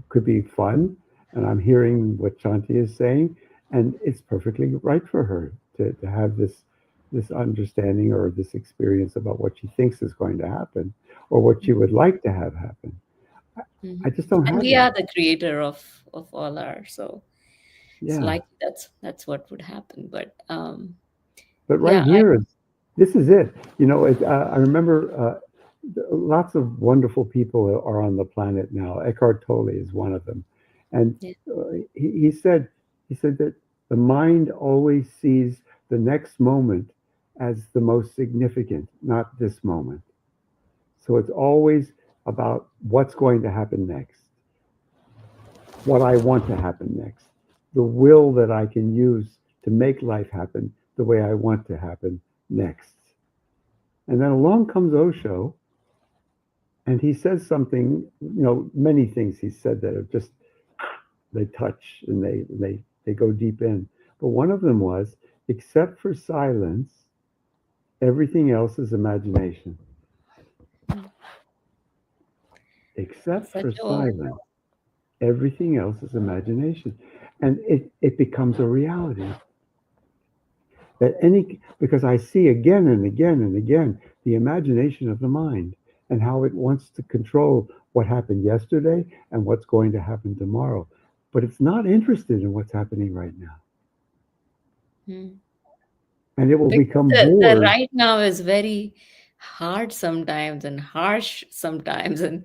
Speaker 3: could be fun. And I'm hearing what Shanti is saying, and it's perfectly right for her to have this understanding or this experience about what she thinks is going to happen or what she would like to have happen. I
Speaker 1: Mhm.
Speaker 3: just don't
Speaker 1: And
Speaker 3: have
Speaker 1: we are
Speaker 3: that.
Speaker 1: the creator of all our, so it's
Speaker 3: Yeah.
Speaker 1: likely that's what would happen. But
Speaker 3: But right
Speaker 1: yeah, I
Speaker 3: here is this is it. I remember lots of wonderful people are on the planet now. Eckhart Tolle is one of them, and
Speaker 1: yeah.
Speaker 3: he said that the mind always sees the next moment as the most significant, not this moment. So it's always about what's going to happen next, what I want to happen next, the will that I can use to make life happen the way I want to happen next. And then along comes Osho, and he says something, many things he said that are just, they touch and they go deep in. But one of them was, except for silence, everything else is imagination.
Speaker 1: Mm.
Speaker 3: Except
Speaker 1: Such
Speaker 3: for
Speaker 1: a
Speaker 3: silence, everything else is imagination. And it becomes a reality because I see again and again and again the imagination of the mind and how it wants to control what happened yesterday and what's going to happen tomorrow. But it's not interested in what's happening right now.
Speaker 1: mm.
Speaker 3: And it will
Speaker 1: Because
Speaker 3: become
Speaker 1: the
Speaker 3: bored.
Speaker 1: right now is very hard sometimes and harsh sometimes, and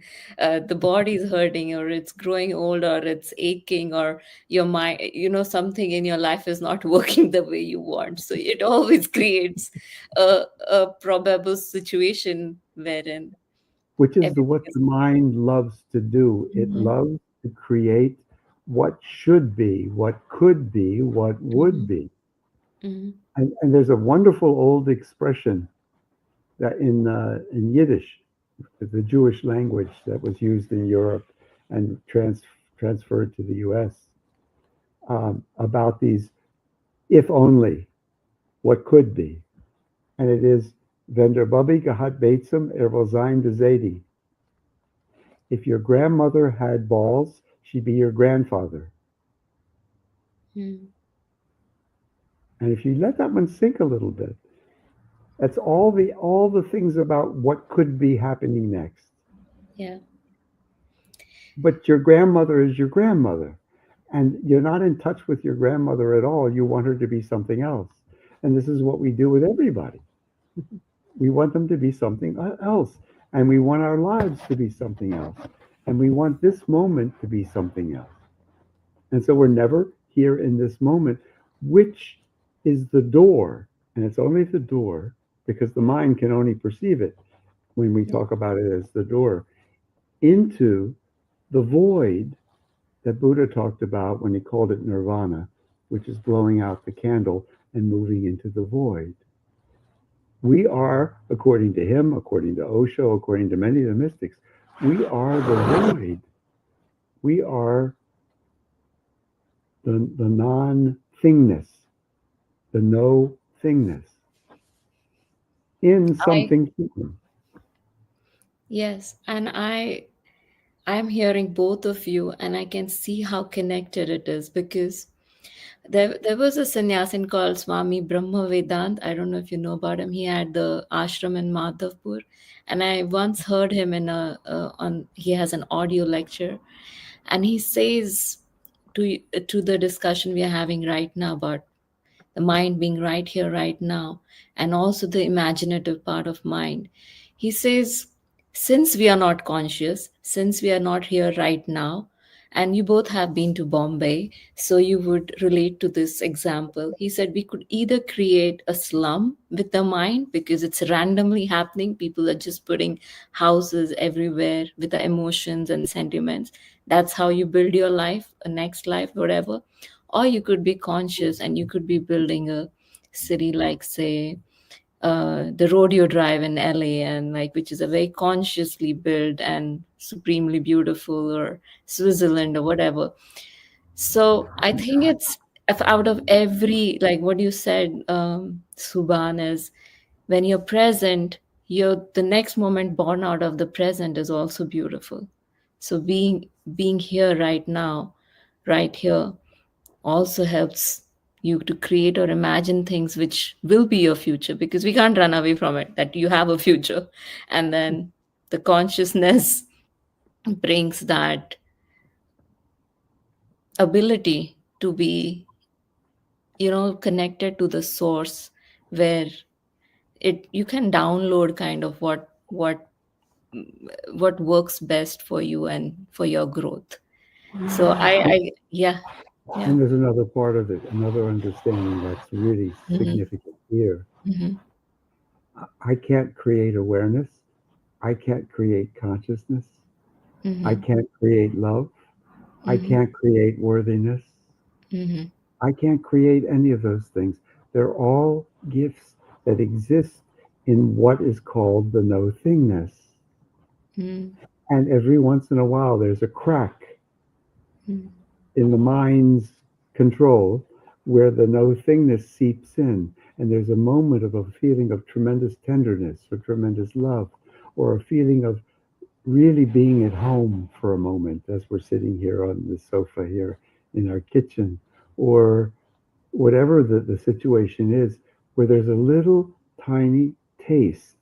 Speaker 1: the body is hurting, or it's growing old, or it's aching, or your mind, something in your life is not working the way you want, so it always creates a probable situation wherein
Speaker 3: which is
Speaker 1: everything
Speaker 3: what
Speaker 1: is.
Speaker 3: the mind loves to do. It
Speaker 1: Mhm,
Speaker 3: loves to create what should be, what could be, what would
Speaker 1: mhm,
Speaker 3: be.
Speaker 1: mhm,
Speaker 3: And there's a wonderful old expression that in Yiddish, the Jewish language that was used in Europe and transferred to the U.S., about these if only, what could be. And it is, wenn der Bubby gehat Beitsum, will sein de Zadie. If your grandmother had balls, she'd be your grandfather.
Speaker 1: mhm.
Speaker 3: And if you let that one sink a little bit, that's all the things about what could be happening next.
Speaker 1: Yeah.
Speaker 3: But your grandmother is your grandmother. And you're not in touch with your grandmother at all. You want her to be something else. And this is what we do with everybody. We want them to be something else. And we want our lives to be something else. And we want this moment to be something else. And so we're never here in this moment, which is the door. And it's only the door because the mind can only perceive it when we
Speaker 1: Yeah.
Speaker 3: talk about it as the door into the void that Buddha talked about when he called it nirvana, which is blowing out the candle and moving into the void. We are, according to him, according to Osho, according to many of the mystics, we are the void. We are the non thingness, the no thingness in
Speaker 1: I
Speaker 3: something human.
Speaker 1: Yes, and I'm hearing both of you, and I can see how connected it is, because there was a sannyasin called Swami Brahma Vedant. I don't know if you know about him. He had the ashram in Madhavpur, and I once heard him in a on he has an audio lecture, and he says to the discussion we are having right now about the mind being right here, right now, and also the imaginative part of mind. He says, since we are not conscious, since we are not here right now, and you both have been to Bombay, so you would relate to this example. He said we could either create a slum with the mind because it's randomly happening. People are just putting houses everywhere with the emotions and sentiments. That's how you build your life, a next life, whatever. Or you could be conscious and you could be building a city like, say, the Rodeo Drive in LA, and like, which is a very consciously built and supremely beautiful, or Switzerland or whatever. So I think it's, if out of every, like what you said, Subhan, is when you're present, you're the next moment born out of the present is also beautiful. So being here right now, right here, also helps you to create or imagine things which will be your future, because we can't run away from it that you have a future. And then the consciousness brings that ability to be, connected to the source, where it you can download kind of what works best for you and for your growth. So I yeah, yeah.
Speaker 3: And there's another part of it, another understanding that's really
Speaker 1: Hmm.
Speaker 3: significant here.
Speaker 1: Hmm.
Speaker 3: I can't create awareness. I can't create consciousness. I
Speaker 1: Hmm.
Speaker 3: can't create love. I
Speaker 1: Hmm.
Speaker 3: can't create worthiness.
Speaker 1: Hmm.
Speaker 3: I can't create any of those things. They're all gifts that exist in what is called the no thingness.
Speaker 1: Hmm.
Speaker 3: And every once in a while, there's a crack
Speaker 1: Hmm.
Speaker 3: in the mind's control where the no thingness seeps in. And there's a moment of a feeling of tremendous tenderness or tremendous love, or a feeling of really being at home for a moment as we're sitting here on the sofa here in our kitchen, or whatever the situation is, where there's a little tiny taste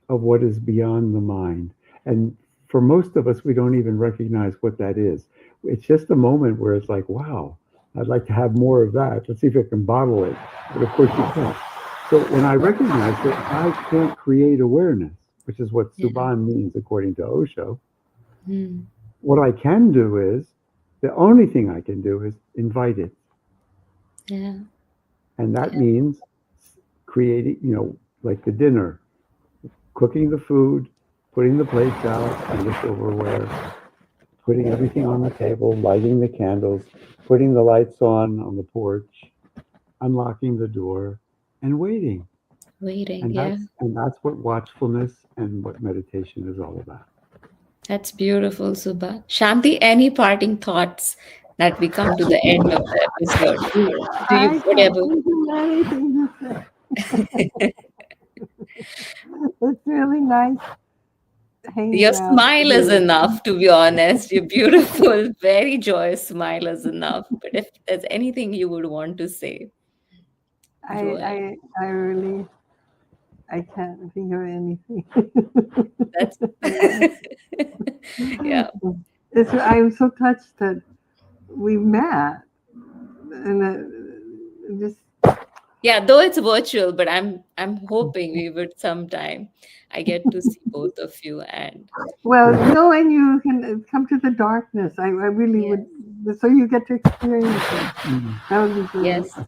Speaker 3: of what is beyond the mind. And for most of us, we don't even recognize what that is. It's just a moment where it's like, wow, I'd like to have more of that. Let's see if I can bottle it. But of course, you can't. So when I recognize that I can't create awareness, which is what
Speaker 1: Yeah.
Speaker 3: Subhan means according to Osho,
Speaker 1: Mm.
Speaker 3: what I can do is, the only thing I can do is invite it.
Speaker 1: Yeah.
Speaker 3: And that
Speaker 1: Yeah.
Speaker 3: means creating, like the dinner, cooking the food, putting the plates out and the silverware, putting everything on the table, lighting the candles, putting the lights on the porch, unlocking the door, and waiting.
Speaker 1: Waiting.
Speaker 3: And
Speaker 1: Yeah.
Speaker 3: that's what watchfulness and what meditation is all about.
Speaker 1: That's beautiful, Subha. Shanti, any parting thoughts that we come to the end of the episode? Do you
Speaker 2: I can't
Speaker 1: whatever?
Speaker 2: think of anything to say. It's really nice
Speaker 1: Your
Speaker 2: hanging out
Speaker 1: smile is
Speaker 2: with
Speaker 1: enough, to be honest. Your beautiful, very joyous smile is enough. But if there's anything you would want to say, go ahead.
Speaker 2: I really, I can't think of anything.
Speaker 1: That's yeah.
Speaker 2: I'm so touched that we met, and just
Speaker 1: Yeah, though it's virtual, but I'm hoping we would sometime I get to see both of you and
Speaker 2: well, knowing you can come to the darkness, I really would.
Speaker 1: yes,
Speaker 2: So you get to experience it.
Speaker 3: Mhm.
Speaker 2: That would be great.
Speaker 1: yes,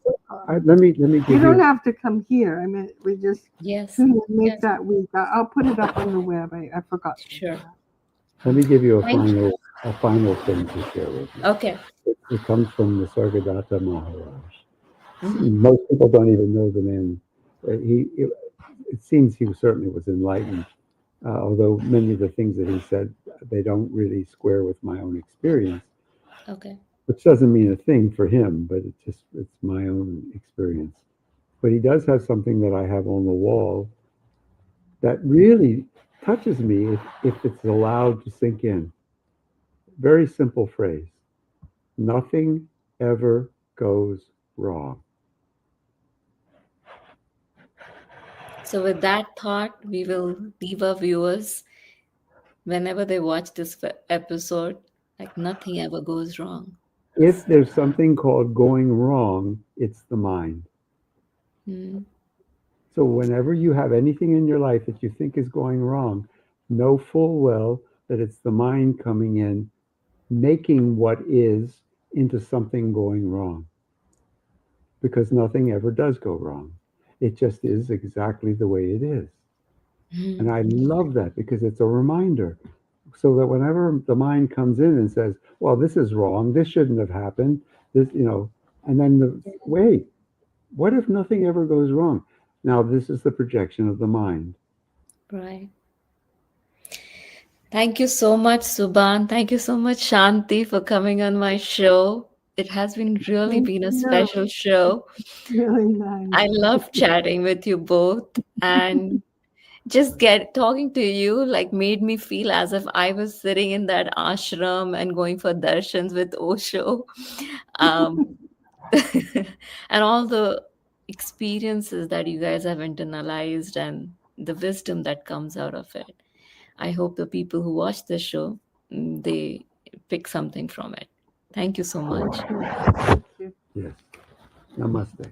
Speaker 3: Let me
Speaker 2: You
Speaker 3: give
Speaker 2: don't
Speaker 3: you
Speaker 2: have to come here. I mean, we just
Speaker 1: yes,
Speaker 2: tune in, make
Speaker 1: yes,
Speaker 2: that week. I'll put it up on the web. I forgot to do
Speaker 1: sure.
Speaker 2: that.
Speaker 3: let me give you
Speaker 1: Thank you.
Speaker 3: a final thing to share with you.
Speaker 1: Okay.
Speaker 3: It comes from the Sargadatta Maharaj.
Speaker 1: Hmm.
Speaker 3: Most people don't even know the man. It seems he certainly was enlightened, although many of the things that he said, they don't really square with my own experience,
Speaker 1: Okay.
Speaker 3: which doesn't mean a thing for him, but it's my own experience. But he does have something that I have on the wall that really touches me if it's allowed to sink in. Very simple phrase: nothing ever goes wrong.
Speaker 1: So with that thought, we will leave our viewers whenever they watch this episode, like nothing ever goes wrong.
Speaker 3: If there's something called going wrong, it's the mind.
Speaker 1: Mm,
Speaker 3: So whenever you have anything in your life that you think is going wrong, know full well that it's the mind coming in, making what is into something going wrong. Because nothing ever does go wrong. It just is exactly the way it is. And
Speaker 1: mm,
Speaker 3: I love that because it's a reminder. So that whenever the mind comes in and says, well, this is wrong, this shouldn't have happened, and then wait, what if nothing ever goes wrong? Now, this is the projection of the mind.
Speaker 1: right. Thank you so much, Subhan. Thank you so much, Shanti, for coming on my show. It has been really
Speaker 2: Thank
Speaker 1: been a
Speaker 2: you.
Speaker 1: special show.
Speaker 2: Really nice.
Speaker 1: I love chatting with you both, and just get talking to you like made me feel as if I was sitting in that ashram and going for darshans with Osho. Um, and all the experiences that you guys have internalized and the wisdom that comes out of it. I hope the people who watch the show they pick something from it. Thank you so much.
Speaker 2: Thank you.
Speaker 3: Yes. Namaste.